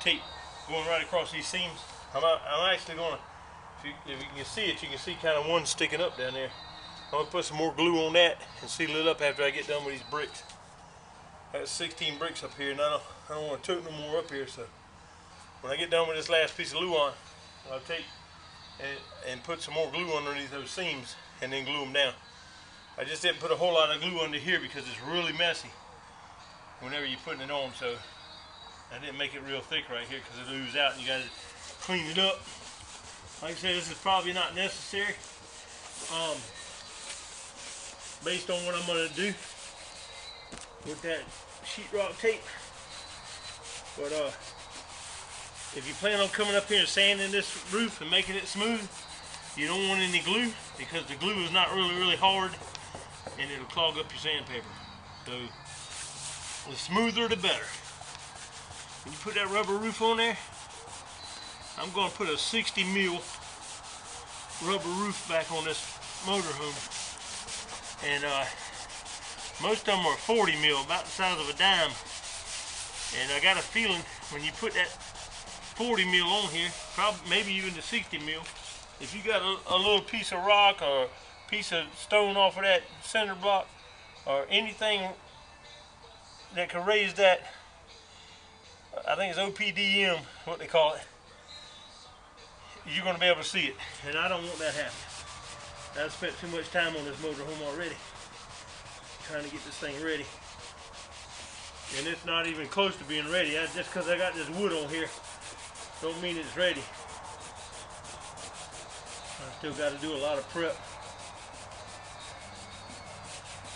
tape going right across these seams. I'm actually gonna, if you can see it, you can see kind of one sticking up down there. I'm gonna put some more glue on that and seal it up after I get done with these bricks. I got 16 bricks up here and I don't want to tote no more up here, so when I get done with this last piece of glue on, I'll take and put some more glue underneath those seams and then glue them down. I just didn't put a whole lot of glue under here because it's really messy whenever you're putting it on, so I didn't make it real thick right here because it oozes out and you gotta clean it up. Like I said, this is probably not necessary. Based on what I'm going to do with that sheetrock tape. But if you plan on coming up here and sanding this roof and making it smooth, you don't want any glue because the glue is not really hard and it'll clog up your sandpaper. So the smoother the better. When you put that rubber roof on there, I'm going to put a 60 mil rubber roof back on this motorhome. And most of them are 40 mil, about the size of a dime. And I got a feeling when you put that 40 mil on here, probably maybe even the 60 mil, if you got a little piece of rock or a piece of stone off of that cinder block or anything that could raise that, I think it's OPDM, what they call it, you're going to be able to see it. And I don't want that happening. I've spent too much time on this motorhome already, trying to get this thing ready. And it's not even close to being ready. Just because I got this wood on here, don't mean it's ready. I still got to do a lot of prep.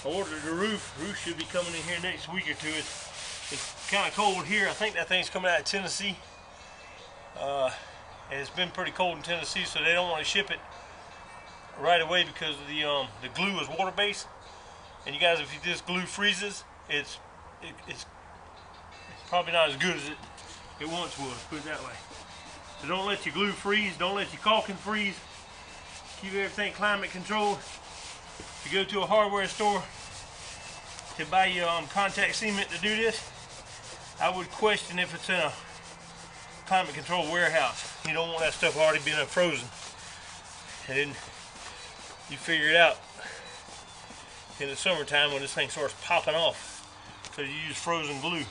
I ordered the roof. The roof should be coming in here next week or two. It's kind of cold here. I think that thing's coming out of Tennessee. And it's been pretty cold in Tennessee, so they don't want to ship it right away because the glue is water based, and you guys, if this glue freezes, it's probably not as good as it once was, put it that way. So don't let your glue freeze, don't let your caulking freeze. Keep everything climate controlled. If you go to a hardware store to buy your contact cement to do this, I would question if it's in a climate controlled warehouse. You don't want that stuff already being frozen. And then you figure it out in the summertime when this thing starts popping off because you use frozen glue.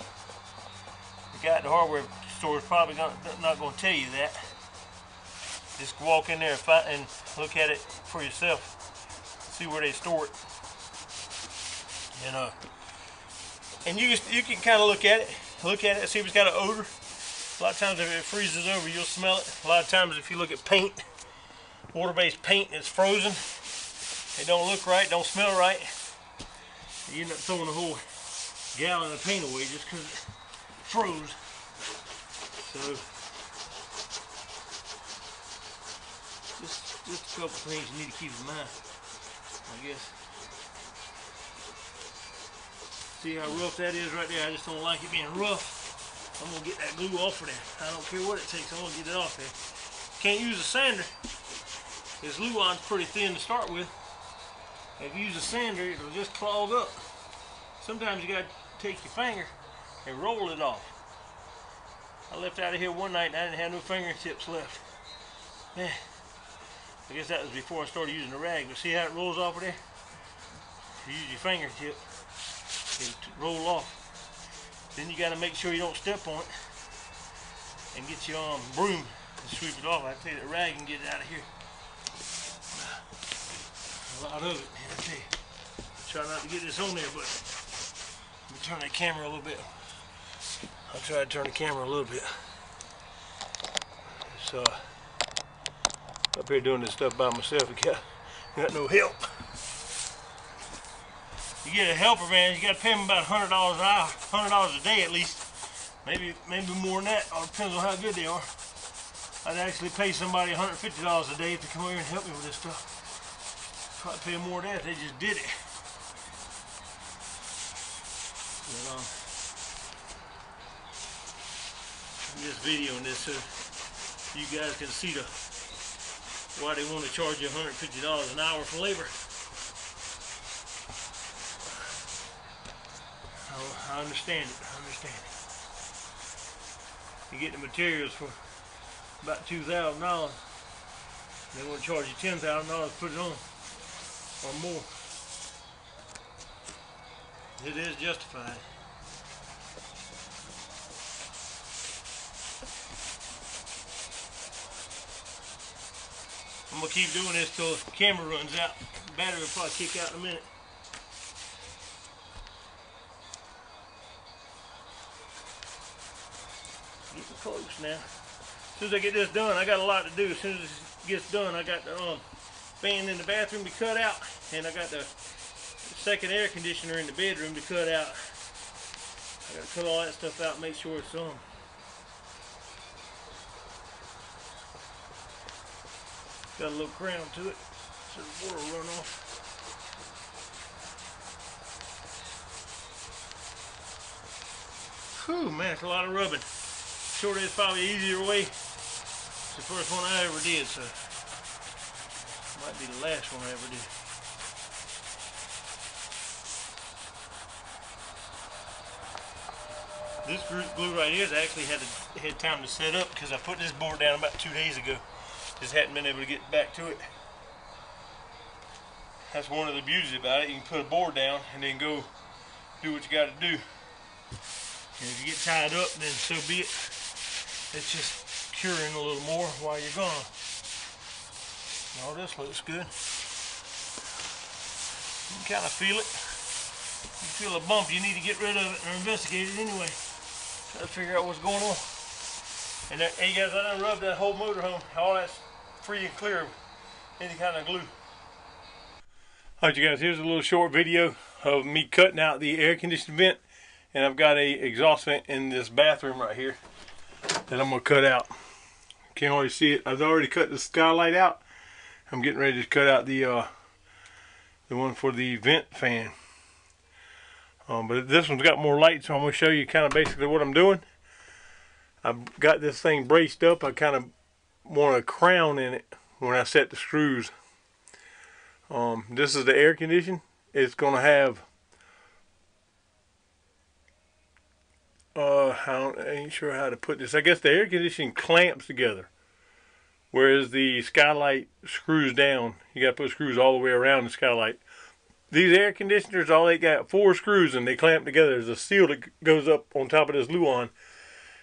The guy at the hardware store is probably not going to tell you that. Just walk in there and look at it for yourself. See where they store it. And you can kind of look at it, see if it's got an odor. A lot of times if it freezes over, you'll smell it. A lot of times if you look at paint, water-based paint, and it's frozen, it don't look right, don't smell right. You end up throwing a whole gallon of paint away just because it froze. So just a couple things you need to keep in mind, I guess. See how rough that is right there? I just don't like it being rough. I'm gonna get that glue off of there. I don't care what it takes, I'm gonna get it off there. Can't use a sander. This luan's pretty thin to start with. If you use a sander, it'll just clog up. Sometimes you gotta take your finger and roll it off. I left out of here one night and I didn't have no fingertips left. Man, I guess that was before I started using the rag, but see how it rolls off of there? If you use your fingertip, it'll roll off. Then you gotta make sure you don't step on it and get your broom and sweep it off. I take that rag and get it out of here. A lot of it, I tell you. Try not to get this on there, but let me turn that camera a little bit. I'll try to turn the camera a little bit. So up here doing this stuff by myself, I got no help. You get a helper, man, you got to pay them about $100 an hour, $100 a day at least. Maybe more than that, all depends on how good they are. I'd actually pay somebody $150 a day to come over and help me with this stuff. Probably pay them more than that if they just did it. But, I'm just videoing this so you guys can see why they want to charge you $150 an hour for labor. I understand it. You get the materials for about $2,000. They want to charge you $10,000 to put it on, or more. It is justified. I'm gonna keep doing this till the camera runs out. The battery will probably kick out in a minute. Getting close now. As soon as I get this done, I got a lot to do. As soon as this gets done, I got the fan in the bathroom to cut out, and I got the second air conditioner in the bedroom to cut out. I got to cut all that stuff out and make sure it's on. Got a little crown to it so the water will run off. Whew, man, it's a lot of rubbing. Sure, is probably an easier way. It's the first one I ever did, so might be the last one I ever did. This glue right here actually had time to set up because I put this board down about 2 days ago. Just hadn't been able to get back to it. That's one of the beauties about it. You can put a board down and then go do what you got to do. And if you get tied up, then so be it. It's just curing a little more while you're gone. Oh, this looks good. You can kind of feel it. You feel a bump, you need to get rid of it or investigate it anyway. Try to figure out what's going on. And that, hey guys, I done rubbed that whole motorhome. All that's free and clear of any kind of glue. Alright you guys, here's a little short video of me cutting out the air conditioning vent. And I've got a exhaust vent in this bathroom right here that I'm going to cut out. Can't already see it. I've already cut the skylight out. I'm getting ready to cut out the one for the vent fan. But this one's got more light, so I'm going to show you kind of basically what I'm doing. I've got this thing braced up. I kind of want a crown in it when I set the screws. This is the air condition. It's going to have I ain't sure how to put this. I guess the air conditioning clamps together, whereas the skylight screws down. You got to put screws all the way around the skylight. These air conditioners, all they got 4 screws and they clamp together. There's a seal that goes up on top of this luan,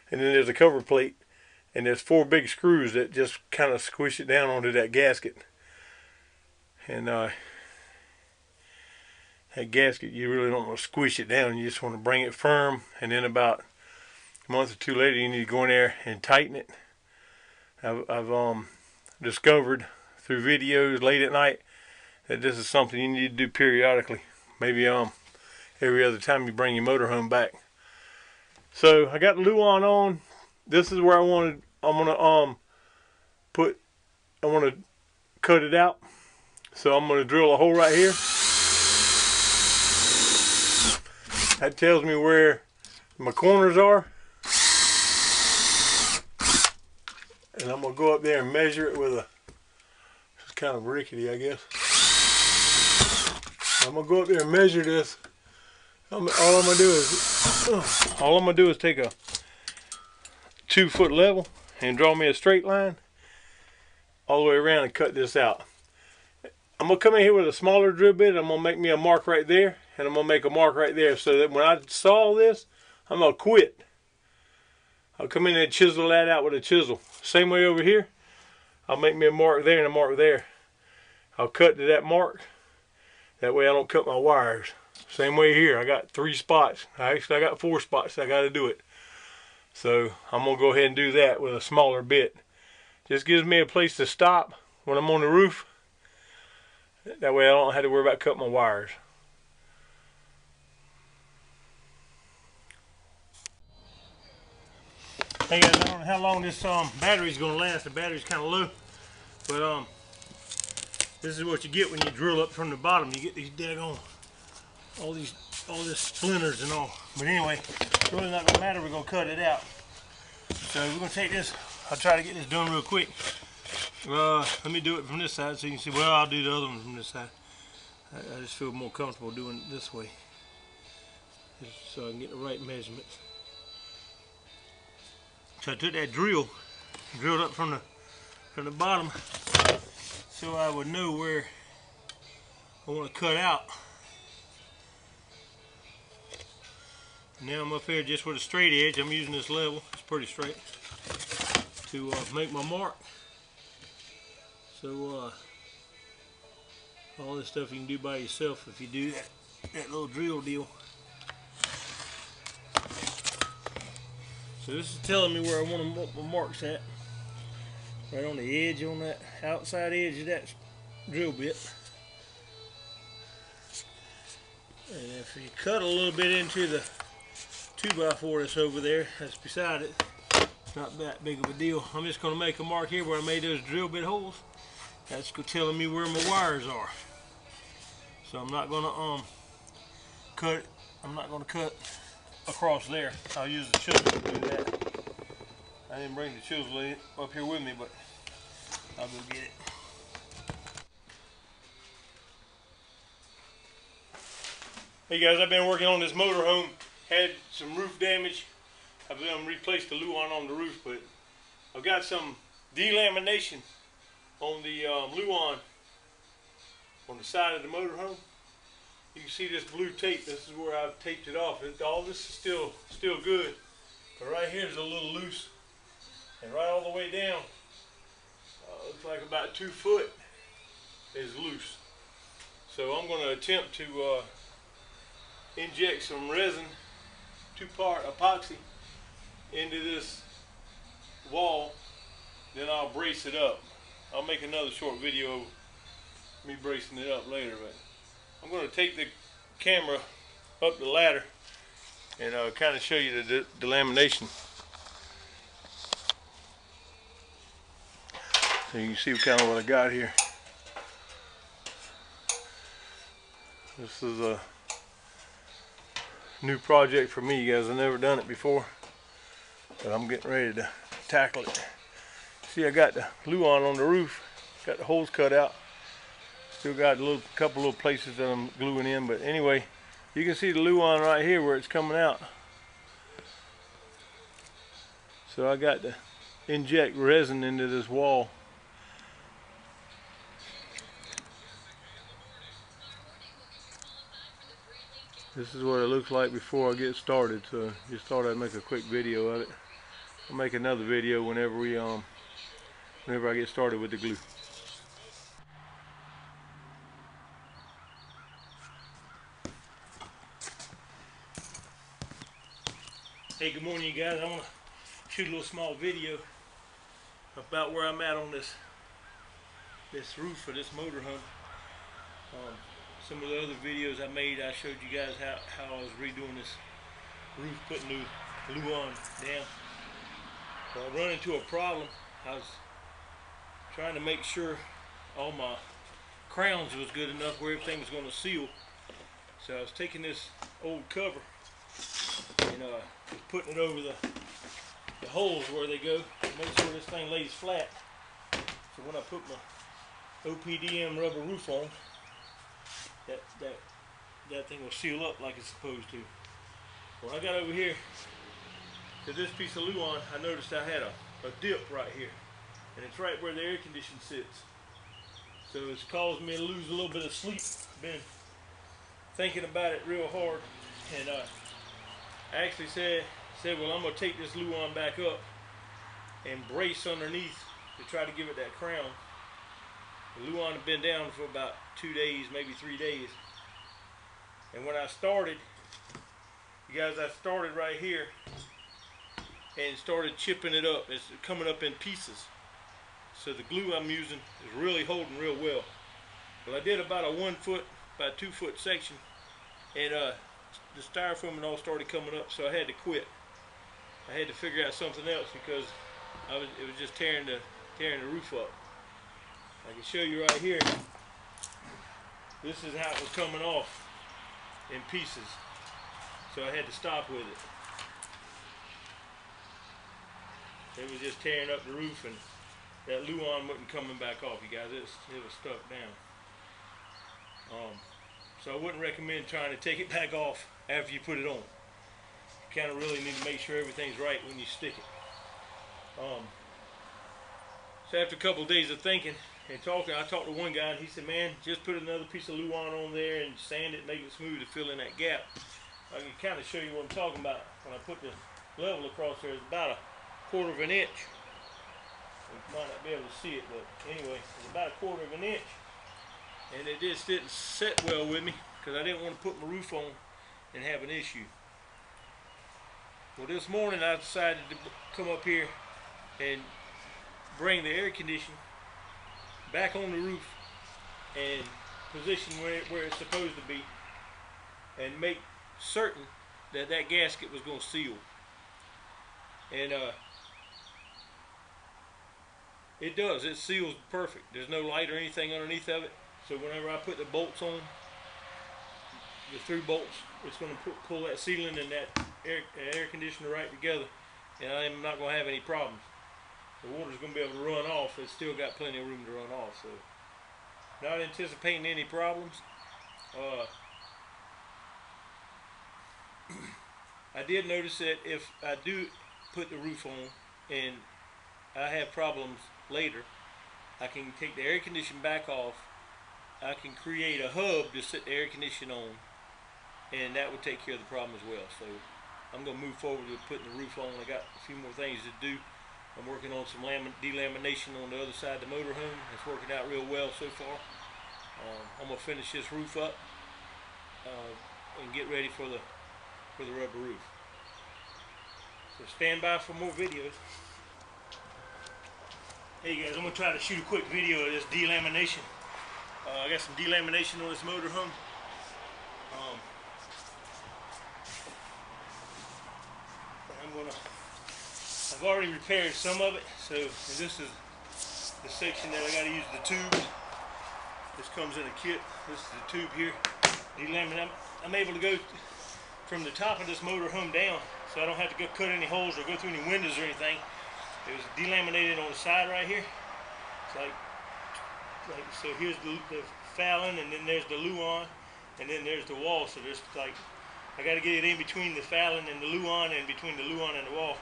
and then there's a cover plate, and there's 4 big screws that just kind of squish it down onto that gasket. And that gasket, you really don't want to squish it down. You just want to bring it firm, and then about a month or 2 later, you need to go in there and tighten it. I've discovered through videos late at night that this is something you need to do periodically. Maybe every other time you bring your motorhome back. So I got the luan on. This is where I want to cut it out. So I'm gonna drill a hole right here. That tells me where my corners are. And I'm gonna go up there and measure it with it's kind of rickety, I guess. I'm gonna go up there and measure this. All I'm gonna do is take a 2-foot level and draw me a straight line all the way around and cut this out. I'm gonna come in here with a smaller drill bit. I'm gonna make me a mark right there, and I'm gonna make a mark right there, so that when I saw this, I'm gonna quit. I'll come in and chisel that out with a chisel. Same way over here. I'll make me a mark there and a mark there. I'll cut to that mark. That way I don't cut my wires. Same way here. I got 3 spots. Actually, I got 4 spots. I got to do it. So I'm going to go ahead and do that with a smaller bit. Just gives me a place to stop when I'm on the roof. That way I don't have to worry about cutting my wires. Hey guys, I don't know how long this battery's going to last. The battery's kind of low. But this is what you get when you drill up from the bottom. You get these daggone, all this splinters and all. But anyway, it's really not gonna matter. We're gonna cut it out. So we're gonna take this. I'll try to get this done real quick. Let me do it from this side so you can see. Well, I'll do the other one from this side. I just feel more comfortable doing it this way, just so I can get the right measurements. So I took that drilled up from the bottom, so I would know where I want to cut out. Now I'm up here just with a straight edge. I'm using this level, it's pretty straight, to make my mark. So all this stuff you can do by yourself if you do that little drill deal. So this is telling me where I want my marks at. Right on the edge, on that outside edge of that drill bit. And if you cut a little bit into the 2x4 that's over there, that's beside it, it's not that big of a deal. I'm just going to make a mark here where I made those drill bit holes. That's telling me where my wires are. So I'm not going to cut. I'm not going to cut across there. I'll use the chisel to do that. I didn't bring the chisel up here with me, but I'll go get it. Hey guys, I've been working on this motorhome. Had some roof damage. I've replaced the luan on the roof, but I've got some delamination on the luan on the side of the motorhome. You can see this blue tape. This is where I've taped it off. All this is still good, but right here is a little loose, and right all the way down, looks like about 2 foot is loose. So I'm going to attempt to inject some resin, 2-part epoxy, into this wall. Then I'll brace it up. I'll make another short video of me bracing it up later, but I'm going to take the camera up the ladder and kind of show you the delamination, so you can see kind of what I got here. This is a new project for me, guys. I've never done it before. but I'm getting ready to tackle it. See, I got the Luan on the roof, got the holes cut out. Still got a couple little places that I'm gluing in, but anyway, you can see the Luan right here where it's coming out. So I got to inject resin into this wall. This is what it looks like before I get started, so just thought I'd make a quick video of it. I'll make another video whenever I get started with the glue. Hey, good morning, you guys. I want to shoot a little small video about where I'm at on this roof for this motorhome. Some of the other videos I made, I showed you guys how I was redoing this roof, putting new Luan down. So I run into a problem. I was trying to make sure all my crowns was good enough where everything was going to seal. So I was taking this old cover and putting it over the holes where they go to make sure this thing lays flat. So when I put my OPDM rubber roof on, that thing will seal up like it's supposed to. When I got over here to this piece of Luan, I noticed I had a dip right here, and it's right where the air conditioner sits. So it's caused me to lose a little bit of sleep. Been thinking about it real hard, and I actually said, well, I'm gonna take this Luan back up and brace underneath to try to give it that crown. The Luan had been down for about 2 days, maybe 3 days. And when I started, you guys, I started right here and started chipping it up. It's coming up in pieces. So the glue I'm using is really holding real well. Well, I did about a 1 foot, about 2 foot section, and the styrofoam and all started coming up, so I had to quit. I had to figure out something else because it was just tearing the roof up. I can show you right here. This is how it was coming off in pieces. So I had to stop with it. It was just tearing up the roof, and that Luan wasn't coming back off, you guys. It was stuck down. So I wouldn't recommend trying to take it back off after you put it on. You kind of really need to make sure everything's right when you stick it. So after a couple of days of thinking and talking, I talked to one guy, and he said, man, just put another piece of Luan on there and sand it, make it smooth to fill in that gap. I can kind of show you what I'm talking about. When I put the level across there, it's about 1/4 inch. You might not be able to see it, but anyway, it's about 1/4 inch. And it just didn't set well with me because I didn't want to put my roof on and have an issue. Well, this morning I decided to come up here and bring the air conditioning back on the roof and position where it's supposed to be, and make certain that that gasket was going to seal. And it does. It seals perfect. There's no light or anything underneath of it. So whenever I put the bolts on, the 3 bolts, it's going to pull that sealing and that air conditioner right together, and I'm not going to have any problems. The water's going to be able to run off. It's still got plenty of room to run off, so not anticipating any problems. I did notice that if I do put the roof on and I have problems later, I can take the air conditioning back off. I can create a hub to set the air conditioning on, and that would take care of the problem as well. So I'm going to move forward with putting the roof on. I got a few more things to do. I'm working on some delamination on the other side of the motorhome. It's working out real well so far. I'm going to finish this roof up and get ready for the rubber roof. So stand by for more videos. Hey guys, I'm going to try to shoot a quick video of this delamination. I got some delamination on this motorhome. I've already repaired some of it, so this is the section that I got to use the tubes. This comes in a kit. This is the tube here. Delaminate. I'm able to go from the top of this motorhome down so I don't have to go cut any holes or go through any windows or anything. It was delaminated on the side right here. It's like so here's the fouling, and then there's the luan, and then there's the wall. So there's like, I got to get it in between the fouling and the luan, and between the luan and the wall.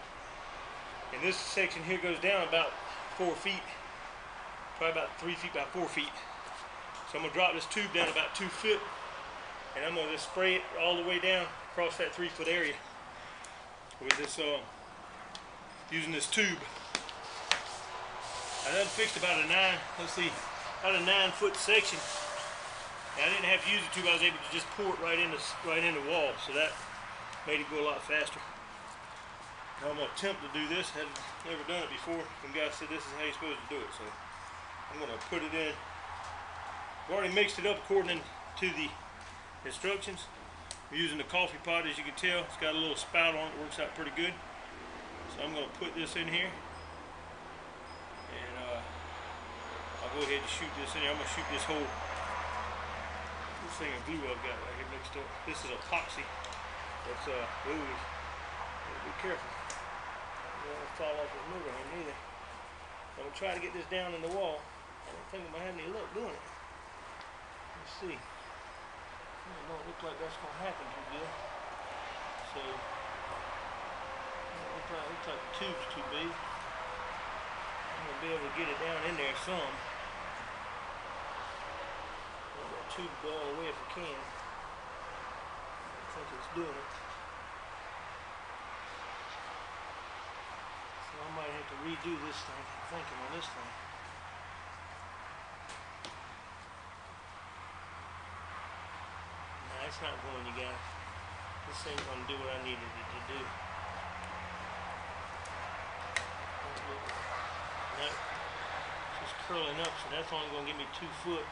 And this section here goes down about 4 feet, probably about 3 feet by 4 feet. So I'm gonna drop this tube down about 2 foot, and I'm gonna just spray it all the way down across that 3 foot area with this using this tube. I done fixed about a 9 foot section. Now, I didn't have to use the tube. I was able to just pour it right in the wall, so that made it go a lot faster. Now I'm gonna attempt to do this. I've never done it before. Some guy said this is how you're supposed to do it, so I'm gonna put it in. I've already mixed it up according to the instructions. I'm using the coffee pot, as you can tell. It's got a little spout on it. It works out pretty good. So I'm gonna put this in here, and I'll go ahead and shoot this in here. I'm gonna shoot this whole thing of glue I've got right here mixed up. This is epoxy. That's ooh, be careful. You don't want to fall off this motorhome either. I'm gonna try to get this down in the wall. I don't think I'm gonna have any luck doing it. Let's see. It don't look like that's gonna happen too good. So it looks like the tube's too big. I'm gonna be able to get it down in there some. Tube go all the way if I can. I think it's doing it. So I might have to redo this thing. I'm thinking on this thing. Nah, it's not going, you guys. This ain't gonna do what I needed it to do. No, it's just curling up, so that's only gonna give me 2 foot.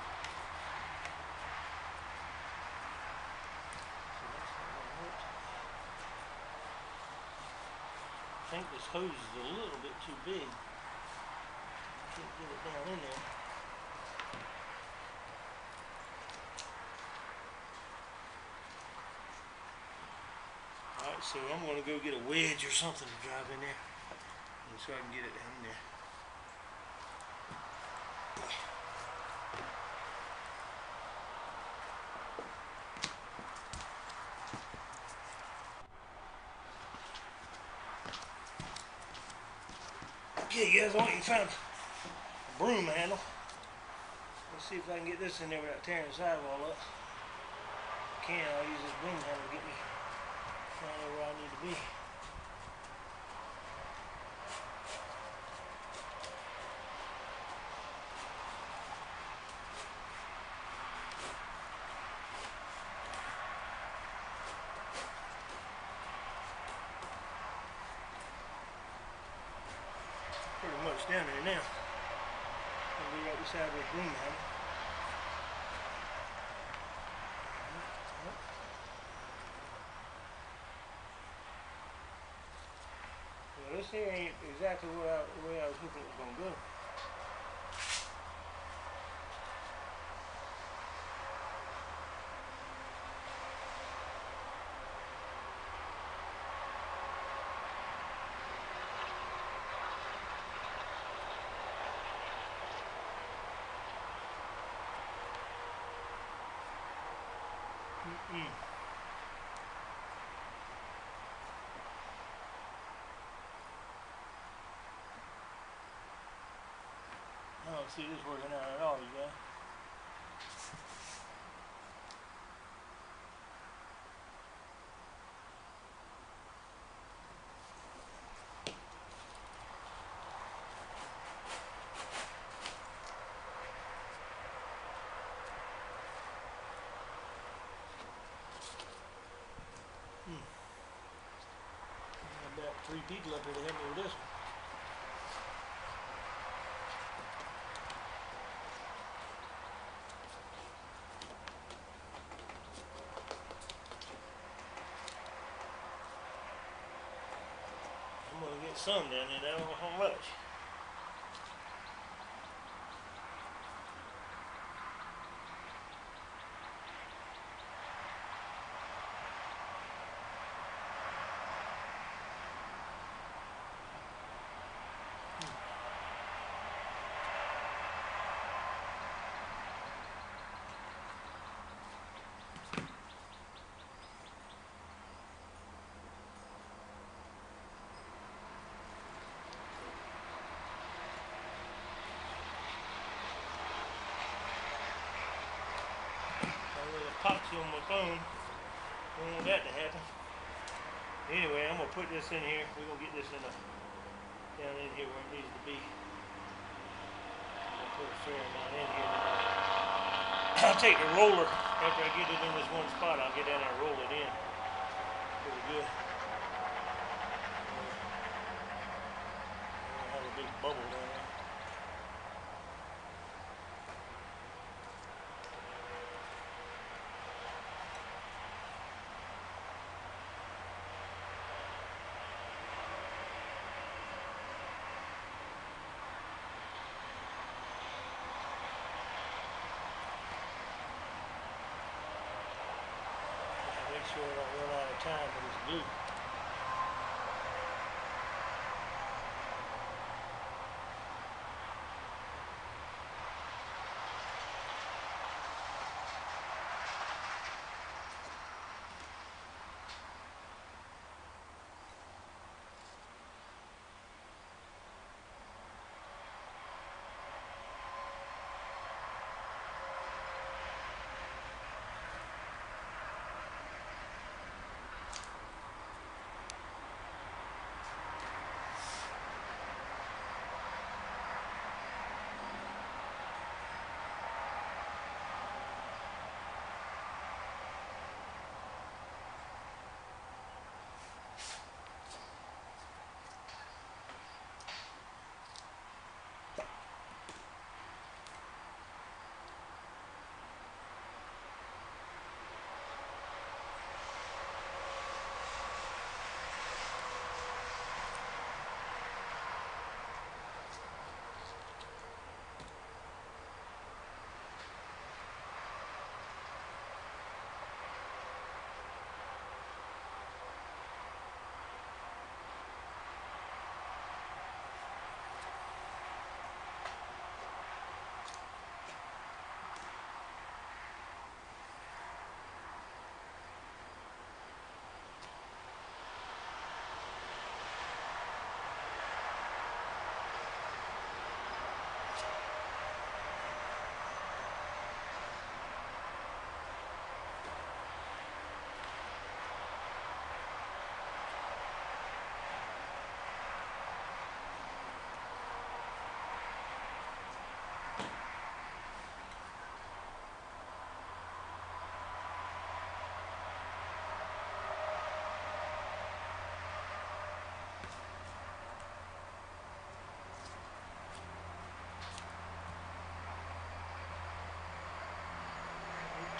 I think this hose is a little bit too big. I can't get it down in there. Alright, so I'm going to go get a wedge or something to drive in there, and so I can get it down in there. Okay, guys, I want you to find a broom handle. Let's see if I can get this in there without tearing the sidewall up. If I can, I'll use this broom handle to get me right where I need to be. Pretty much down there now. I'll be right beside this broom handle. Well, this here ain't exactly the way I was hoping it was going to go. I don't see this working out at all, you guys. I've got 3 people up here to help me with this one. I'm going to get some down there, I don't know how much. epoxy on my phone. Don't want that to happen. Anyway, I'm gonna put this in here. We're gonna get this down in here where it needs to be. I'm gonna put a fair amount in here. I'll take the roller after I get it in this one spot. I'll get down there and roll it in. Pretty good. I have a big bubble down there. Make sure I don't run out of time with this glue.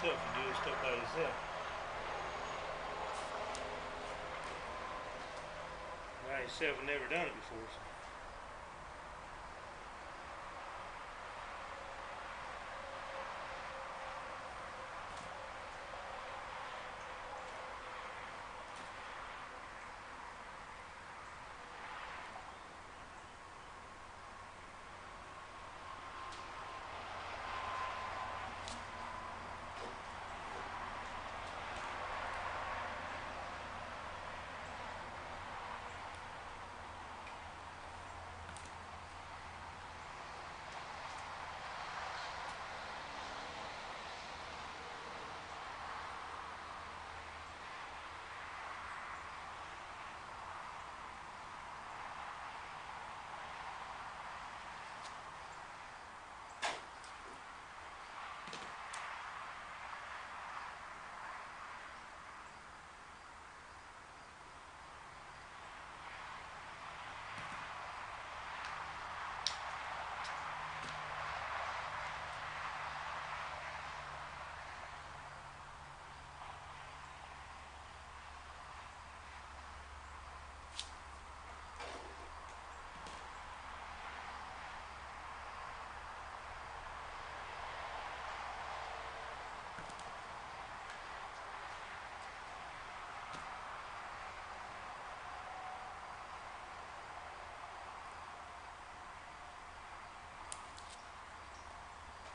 Tough to do this stuff by yourself. By yourself and never done it before. So.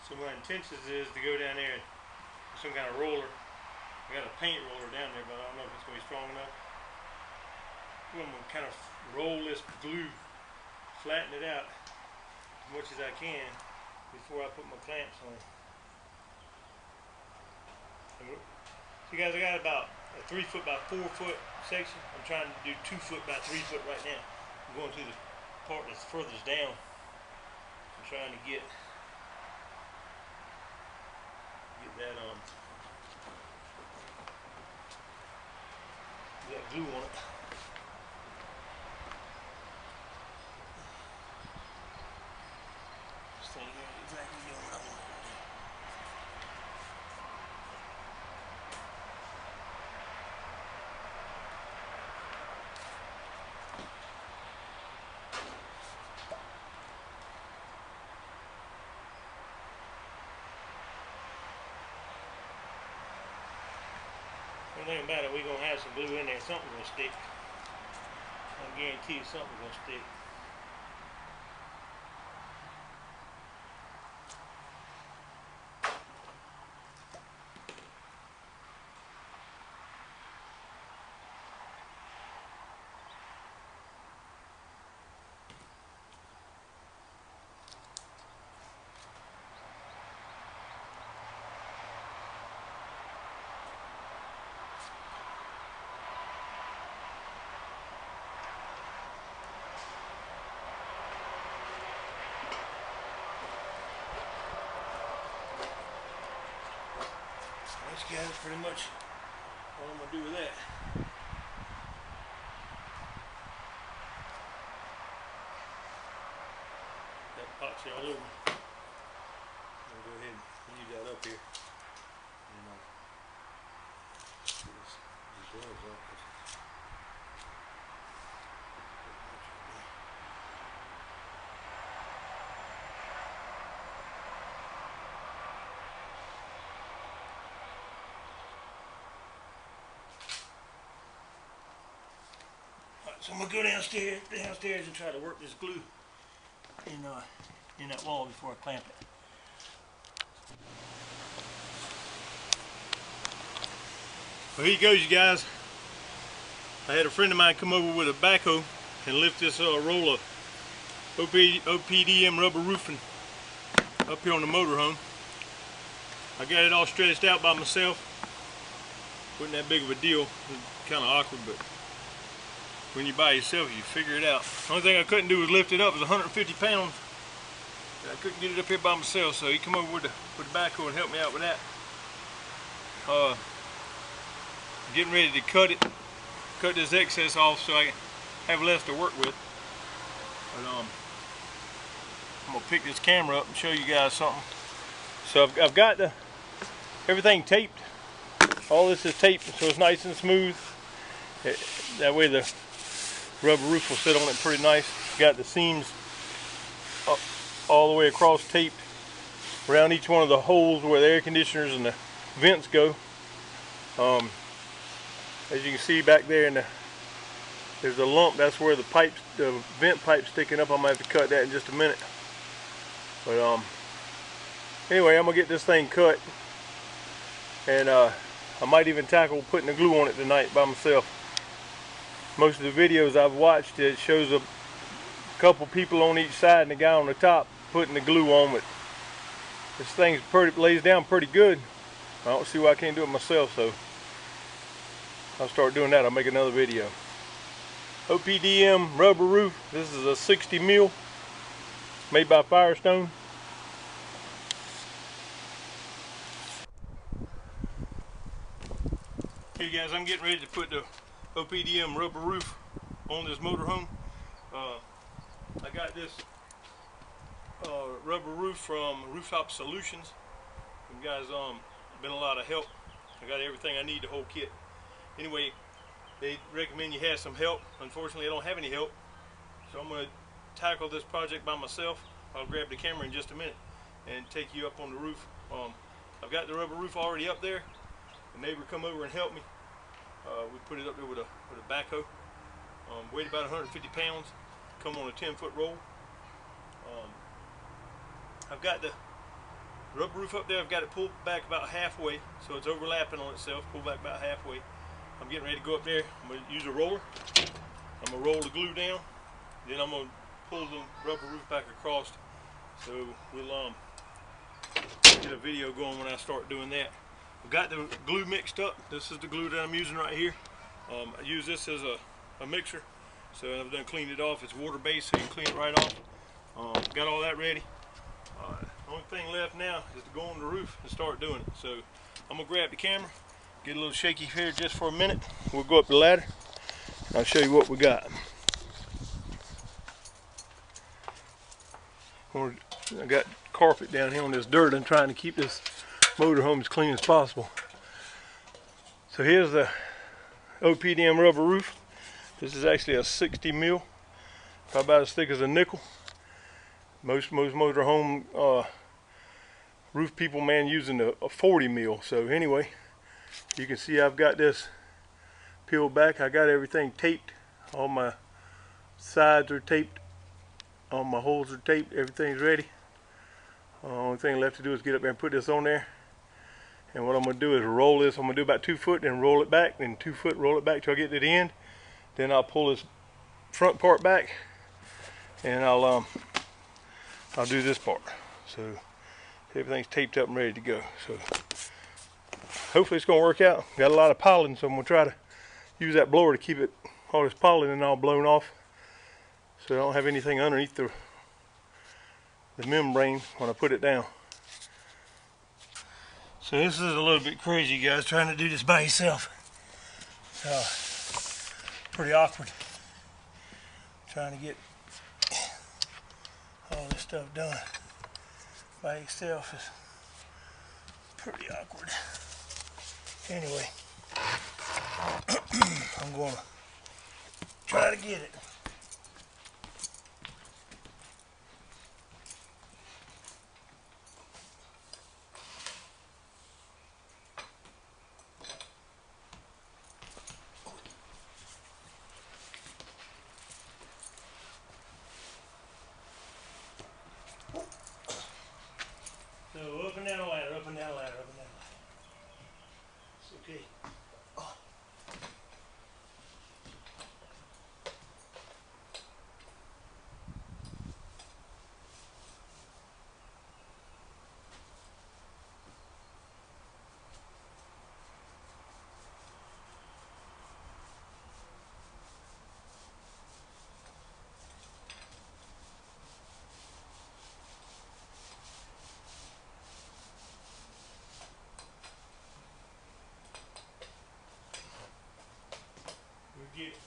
So my intentions is to go down there with some kind of roller. I got a paint roller down there, but I don't know if it's going to be strong enough. I'm going to kind of roll this glue, flatten it out as much as I can before I put my clamps on. So guys, I got about a 3 foot by 4 foot section. I'm trying to do 2 foot by 3 foot right now. I'm going to the part that's furthest down. I'm trying to get that glue on it. This thing here is exactly doing what I want it to do. One thing about it, we're going to have some glue in there. Something's going to stick. I guarantee you something's going to stick. Guys, pretty much all I'm going to do with that. That epoxy all over. I'm going to go ahead and leave that up here. And get these doors off. So I'm gonna go downstairs and try to work this glue in that wall before I clamp it. Well, here you go, you guys. I had a friend of mine come over with a backhoe and lift this roll of OPDM rubber roofing up here on the motorhome. I got it all stretched out by myself. Wasn't that big of a deal. It was kind of awkward, but when you're by yourself, you figure it out. The only thing I couldn't do was lift it up. It was 150 pounds. I couldn't get it up here by myself, so he come over with the backhoe and helped me out with that. Getting ready to cut this excess off so I have less to work with. But I'm gonna pick this camera up and show you guys something. So I've got everything taped. All this is taped, so it's nice and smooth. That way the rubber roof will sit on it pretty nice. Got the seams all the way across taped around each one of the holes where the air conditioners and the vents go. As you can see back there, there's a lump. That's where the vent pipe's sticking up. I'm gonna have to cut that in just a minute. But anyway, I'm gonna get this thing cut, and I might even tackle putting the glue on it tonight by myself. Most of the videos I've watched, it shows a couple people on each side and the guy on the top putting the glue on, but this thing lays down pretty good. I don't see why I can't do it myself, so I'll start doing that. I'll make another video. OPDM rubber roof. This is a 60 mil, made by Firestone. Okay guys, I'm getting ready to put the OPDM rubber roof on this motorhome. I got this rubber roof from Rooftop Solutions. You guys been a lot of help. I got everything I need, the whole kit. Anyway, they recommend you have some help. Unfortunately, I don't have any help, so I'm going to tackle this project by myself. I'll grab the camera in just a minute and take you up on the roof. I've got the rubber roof already up there. The neighbor come over and helped me. We put it up there with a backhoe. Weighed about 150 pounds. Come on a 10-foot roll. I've got the rubber roof up there. I've got it pulled back about halfway, so it's overlapping on itself. Pulled back about halfway. I'm getting ready to go up there. I'm going to use a roller. I'm going to roll the glue down. Then I'm going to pull the rubber roof back across. So we'll get a video going when I start doing that. I've got the glue mixed up. This is the glue that I'm using right here. I use this as a mixer. So I've done cleaned it off. It's water based, so you can clean it right off. Got all that ready. Only thing left now is to go on the roof and start doing it. So I'm gonna grab the camera, get a little shaky here just for a minute. We'll go up the ladder and I'll show you what we got. I got carpet down here on this dirt. I'm trying to keep this motorhome as clean as possible. So here's the OPDM rubber roof. This is actually a 60 mil, probably about as thick as a nickel. Most motorhome roof people, man, using a 40 mil. So anyway, you can see I've got this peeled back. I got everything taped. All my sides are taped. All my holes are taped. Everything's ready. Only thing left to do is get up there and put this on there. And what I'm going to do is roll this. I'm going to do about 2 foot and roll it back, then 2 foot, roll it back till I get to the end. Then I'll pull this front part back and I'll do this part. So everything's taped up and ready to go. So hopefully it's going to work out. Got a lot of pollen, so I'm going to try to use that blower to keep all this pollen and all blown off, so I don't have anything underneath the membrane when I put it down. So this is a little bit crazy, guys, trying to do this by yourself. Pretty awkward. Trying to get all this stuff done by yourself is pretty awkward. Anyway, I'm going to try to get it. So up and down the ladder, up and down the ladder, up and down the ladder. It's okay. Oh. Get it.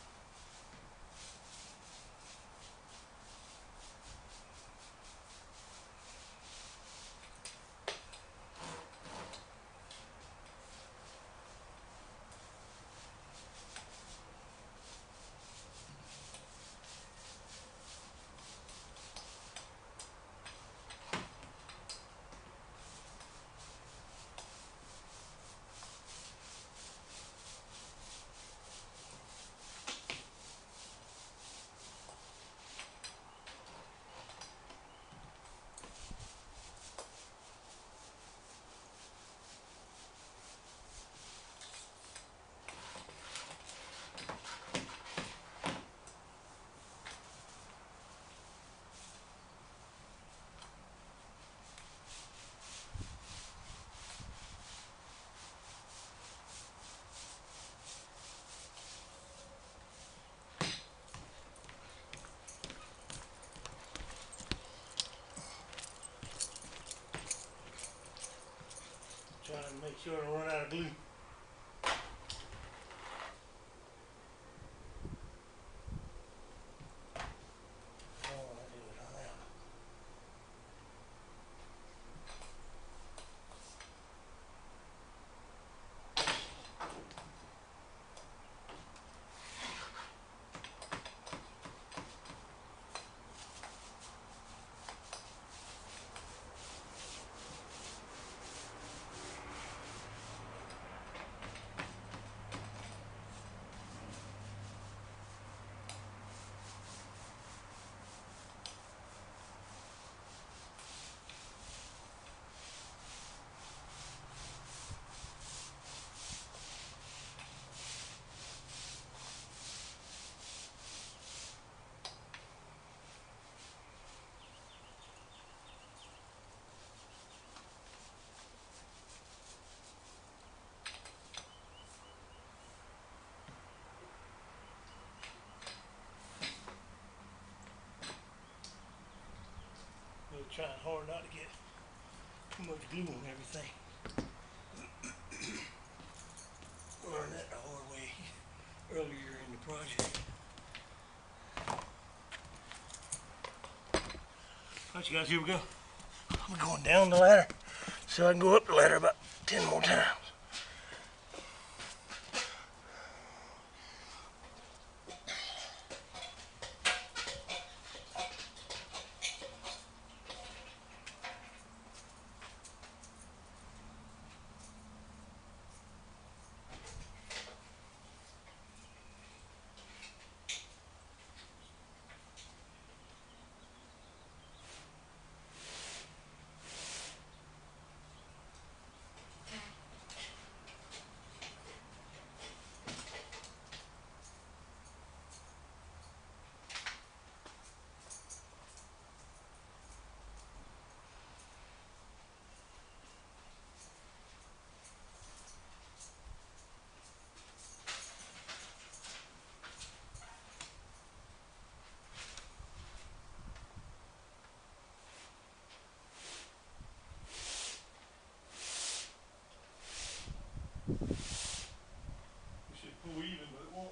Trying to make sure I don't run out of glue. trying hard not to get too much glue on everything. Learned that the hard way earlier in the project. Alright you guys, here we go. I'm going down the ladder so I can go up the ladder about 10 more times. Even, but it won't.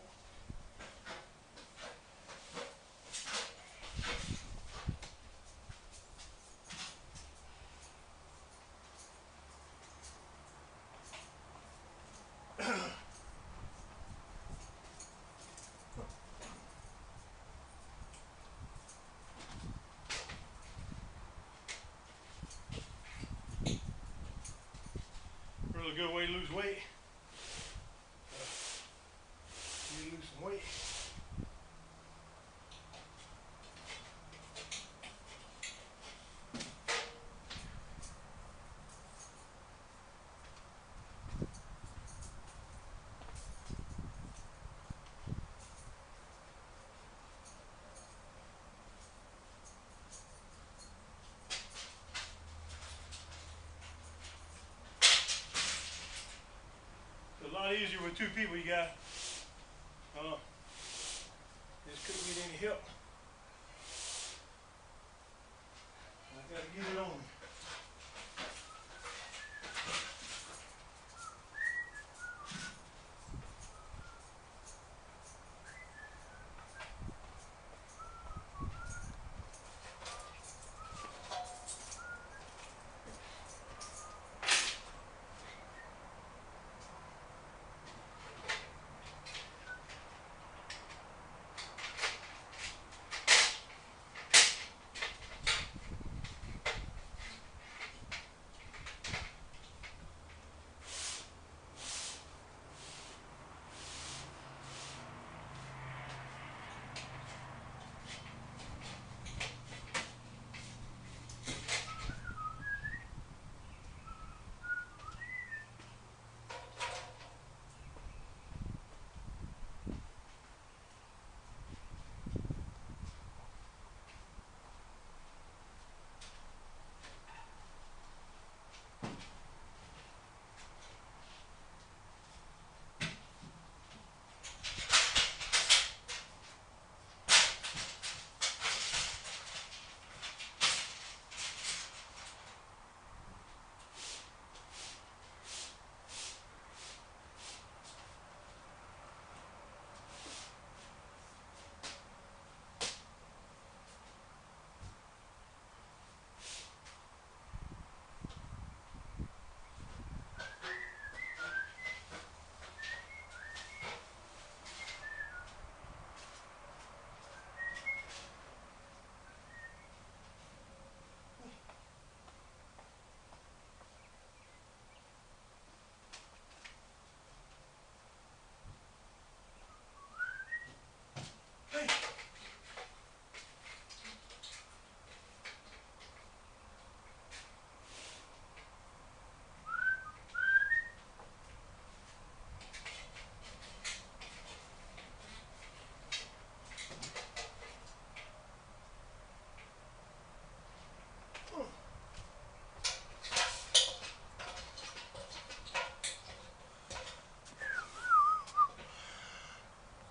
Really good way to lose weight. You lose some weight. It's a lot easier with two people. You got just couldn't get any help. I gotta get it on.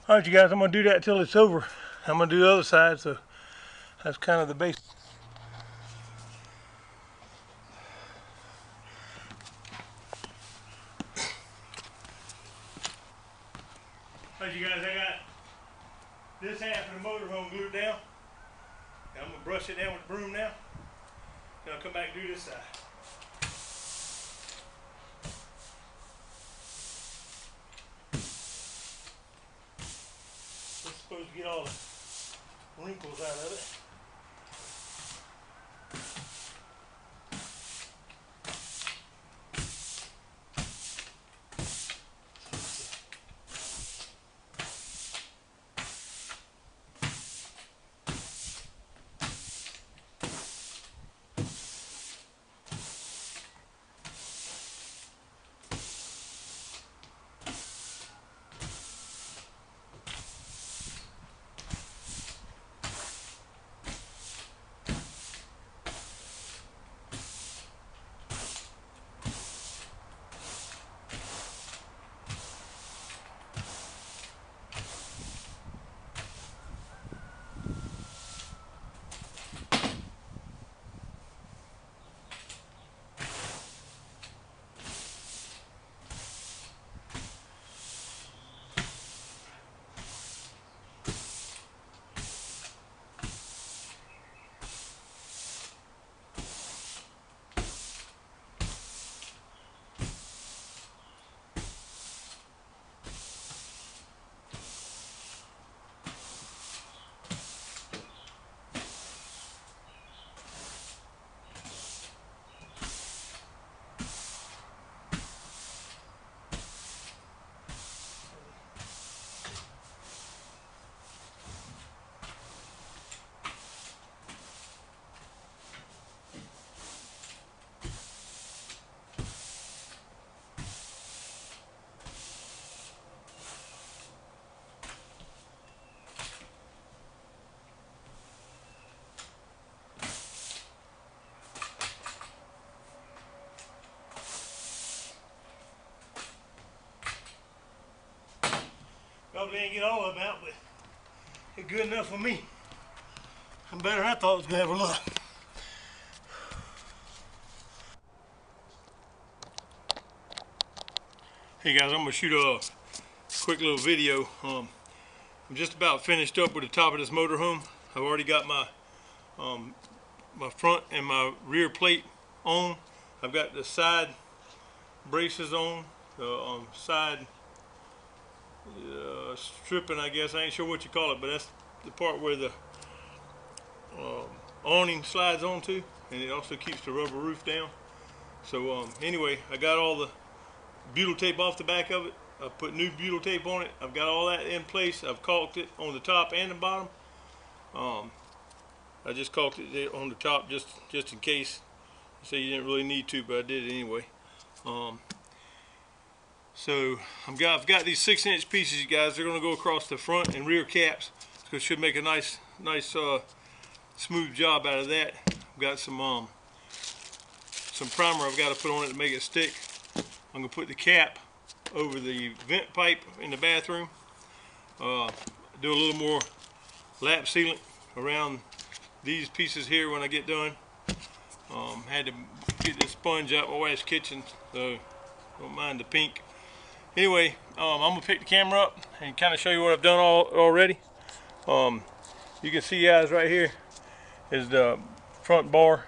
Alright you guys, I'm going to do that till it's over. I'm going to do the other side, so that's kind of the base. guys, I got this half of the motorhome glued down. And I'm gonna brush it down with the broom now. Then I'll come back and do this side. This is supposed to get all the wrinkles out of it. Probably ain't get all of them out, but it's good enough for me. I'm better than I thought it was gonna have a look. Hey guys, I'm gonna shoot a quick little video. I'm just about finished up with the top of this motorhome. I've already got my my front and my rear plate on. I've got the side braces on, the side stripping, I guess. I ain't sure what you call it, but that's the part where the awning slides onto, and it also keeps the rubber roof down. So anyway, I got all the butyl tape off the back of it. I put new butyl tape on it. I've got all that in place. I've caulked it on the top and the bottom. I just caulked it on the top just in case. So you didn't really need to, but I did it anyway. So I've got these 6-inch pieces, you guys. They're going to go across the front and rear caps. So it should make a nice smooth job out of that. I've got some primer I've got to put on it to make it stick. I'm going to put the cap over the vent pipe in the bathroom. Do a little more lap sealant around these pieces here when I get done. Had to get this sponge out my wife's kitchen, so don't mind the pink. Anyway, I'm going to pick the camera up and kind of show you what I've done already. You can see, guys, right here is the front bar.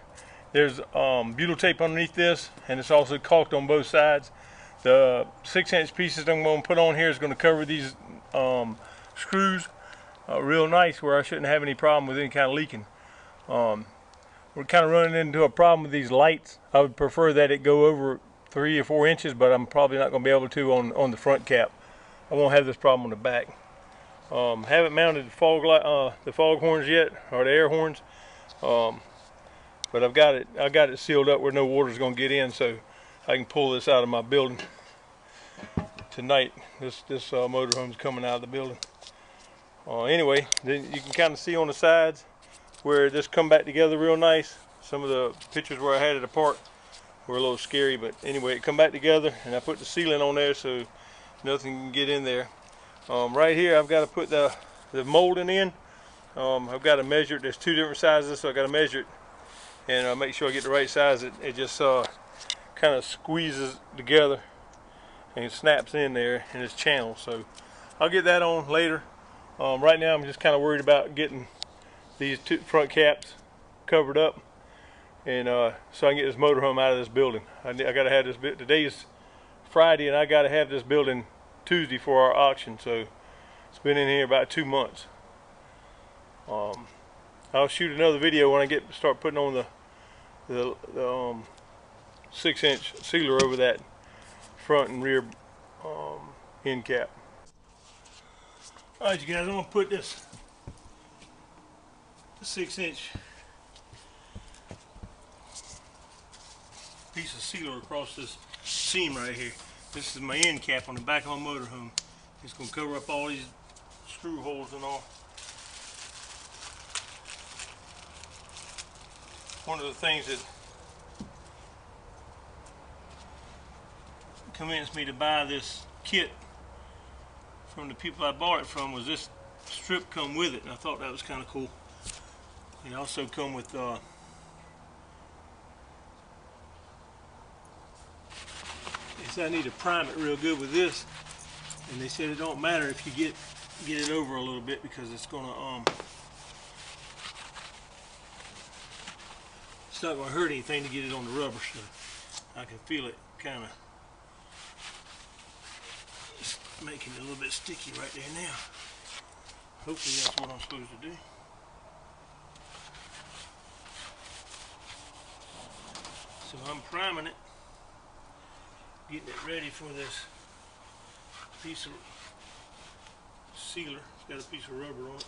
There's butyl tape underneath this, and it's also caulked on both sides. The 6-inch pieces I'm going to put on here is going to cover these screws real nice, where I shouldn't have any problem with any kind of leaking. We're kind of running into a problem with these lights. I would prefer that it go over 3 or 4 inches, but I'm probably not going to be able to on the front cap. I won't have this problem on the back. Haven't mounted the fog horns yet, or the air horns, but I got it sealed up where no water's going to get in, so I can pull this out of my building tonight. This motorhome's coming out of the building. Anyway, then you can kind of see on the sides where this come back together real nice. Some of the pictures where I had it apart were a little scary, but anyway, it come back together, and I put the sealant on there so nothing can get in there. Right here I've got to put the molding in. I've got to measure it. There's 2 different sizes, so I got to measure it and make sure I get the right size. It just kind of squeezes together and it snaps in there in its channel. So I'll get that on later. Right now I'm just kind of worried about getting these two front caps covered up, and so I can get this motorhome out of this building. I got to have this bit. Today's Friday, and I got to have this building Tuesday for our auction. So it's been in here about 2 months. I'll shoot another video when I start putting on the 6-inch sealer over that front and rear end cap. Alright, you guys, I'm going to put this 6-inch piece of sealer across this seam right here. This is my end cap on the back of my motorhome. It's going to cover up all these screw holes and all. One of the things that convinced me to buy this kit from the people I bought it from was this strip come with it, and I thought that was kind of cool. It also come with they said I need to prime it real good with this, and they said it don't matter if you get it over a little bit, because it's gonna it's not gonna hurt anything to get it on the rubber. So I can feel it kind of making it a little bit sticky right there now. Hopefully that's what I'm supposed to do. So I'm priming it, getting it ready for this piece of sealer. It's got a piece of rubber on it.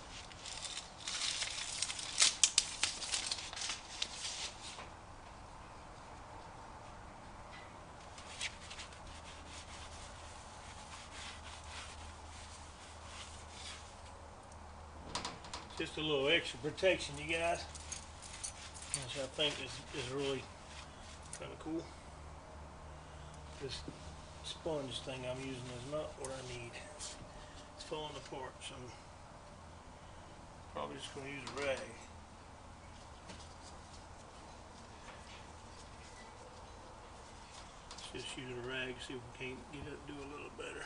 Just a little extra protection, you guys, which I think is really kind of cool. This sponge thing I'm using is not what I need. It's falling apart, so probably just going to use a rag. Let's just use a rag, see if we can't get it to do a little better.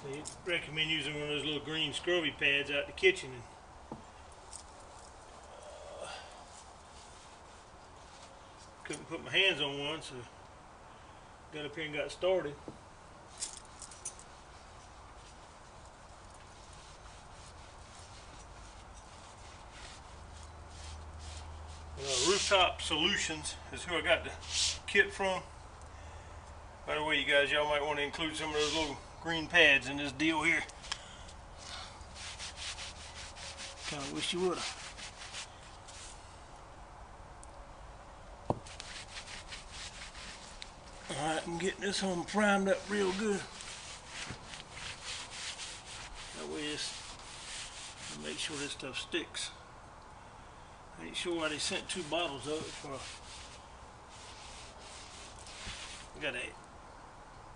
They recommend using one of those little green scrubby pads out in the kitchen. And, couldn't put my hands on one, so got up here and got started. Rooftop Solutions is who I got the kit from. By the way, you guys, y'all might want to include some of those little green pads in this deal here. Kind of wish you would have. Alright, I'm getting this one primed up real good. That way I'll make sure this stuff sticks. I ain't sure why they sent 2 bottles of it for I got a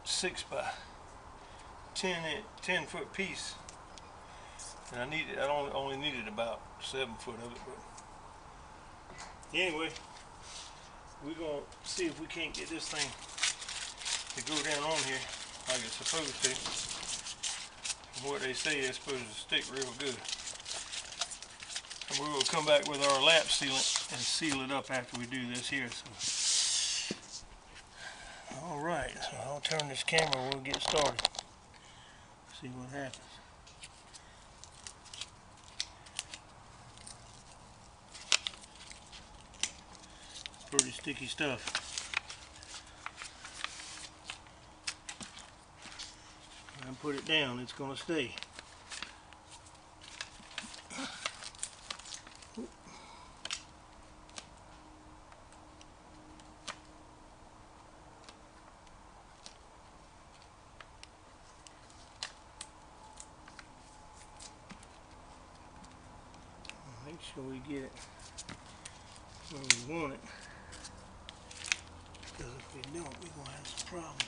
6 by 10 foot piece, and I only needed about 7 foot of it. But anyway, we're gonna see if we can't get this thing to go down on here like it's supposed to. From what they say, it's supposed to stick real good. And we will come back with our lap sealant and seal it up after we do this here. So, alright, so I'll turn this camera and we'll get started. See what happens. Pretty sticky stuff. When I put it down, it's going to stay. Make sure we get it where we want it, because if we don't, we're going to have some problems.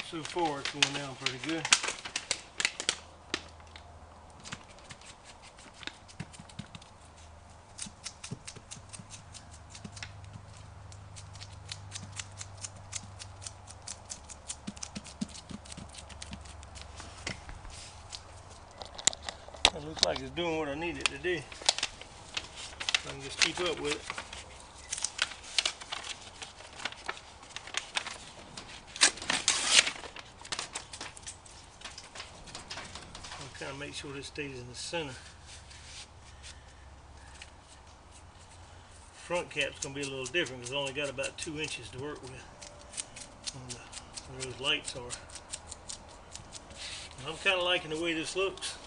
So far it's going down pretty good. It looks like it's doing what I need it to do. So I can just keep up with it. I'll kind of make sure this stays in the center. Front cap's going to be a little different because I only got about 2 inches to work with on where those lights are. And I'm kind of liking the way this looks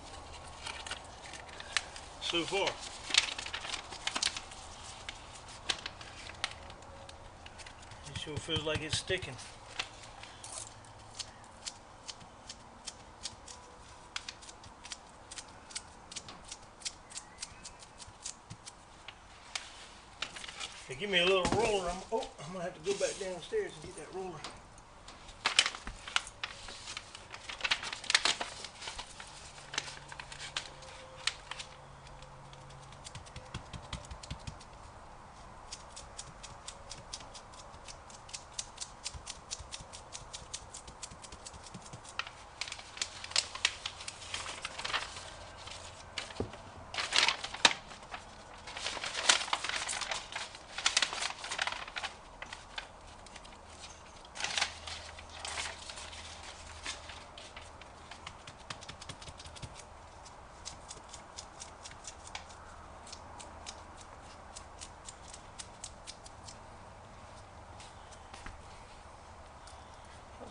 so far. It sure feels like it's sticking. Hey, give me a little roller. I'm gonna have to go back downstairs and get that roller.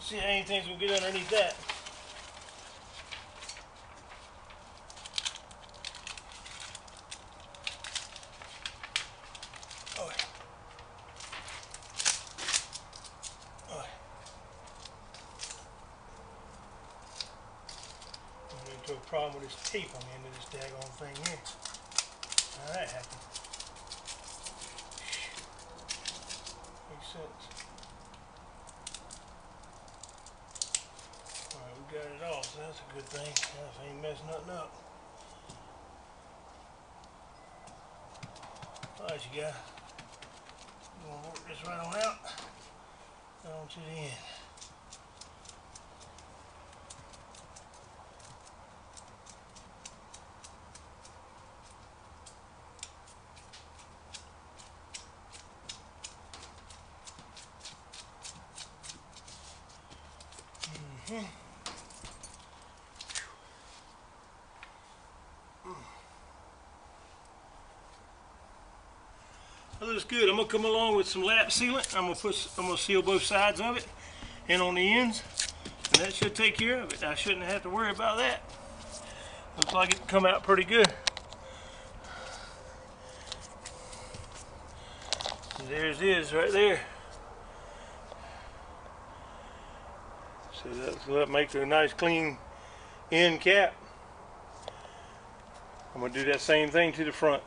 See how anything's gonna get underneath that. Oh. Oh. I'm into a problem with this tape on the end of this daggone thing here. How that happened. Makes sense. We got it all, so that's a good thing. I ain't messing nothing up. Alright, you guys. We're gonna work this right on out. On to the end. That looks good. I'm gonna come along with some lap sealant. I'm gonna seal both sides of it and on the ends, and that should take care of it. I shouldn't have to worry about that. Looks like it come out pretty good. There's it is right there. So that makes a nice clean end cap. I'm gonna do that same thing to the front.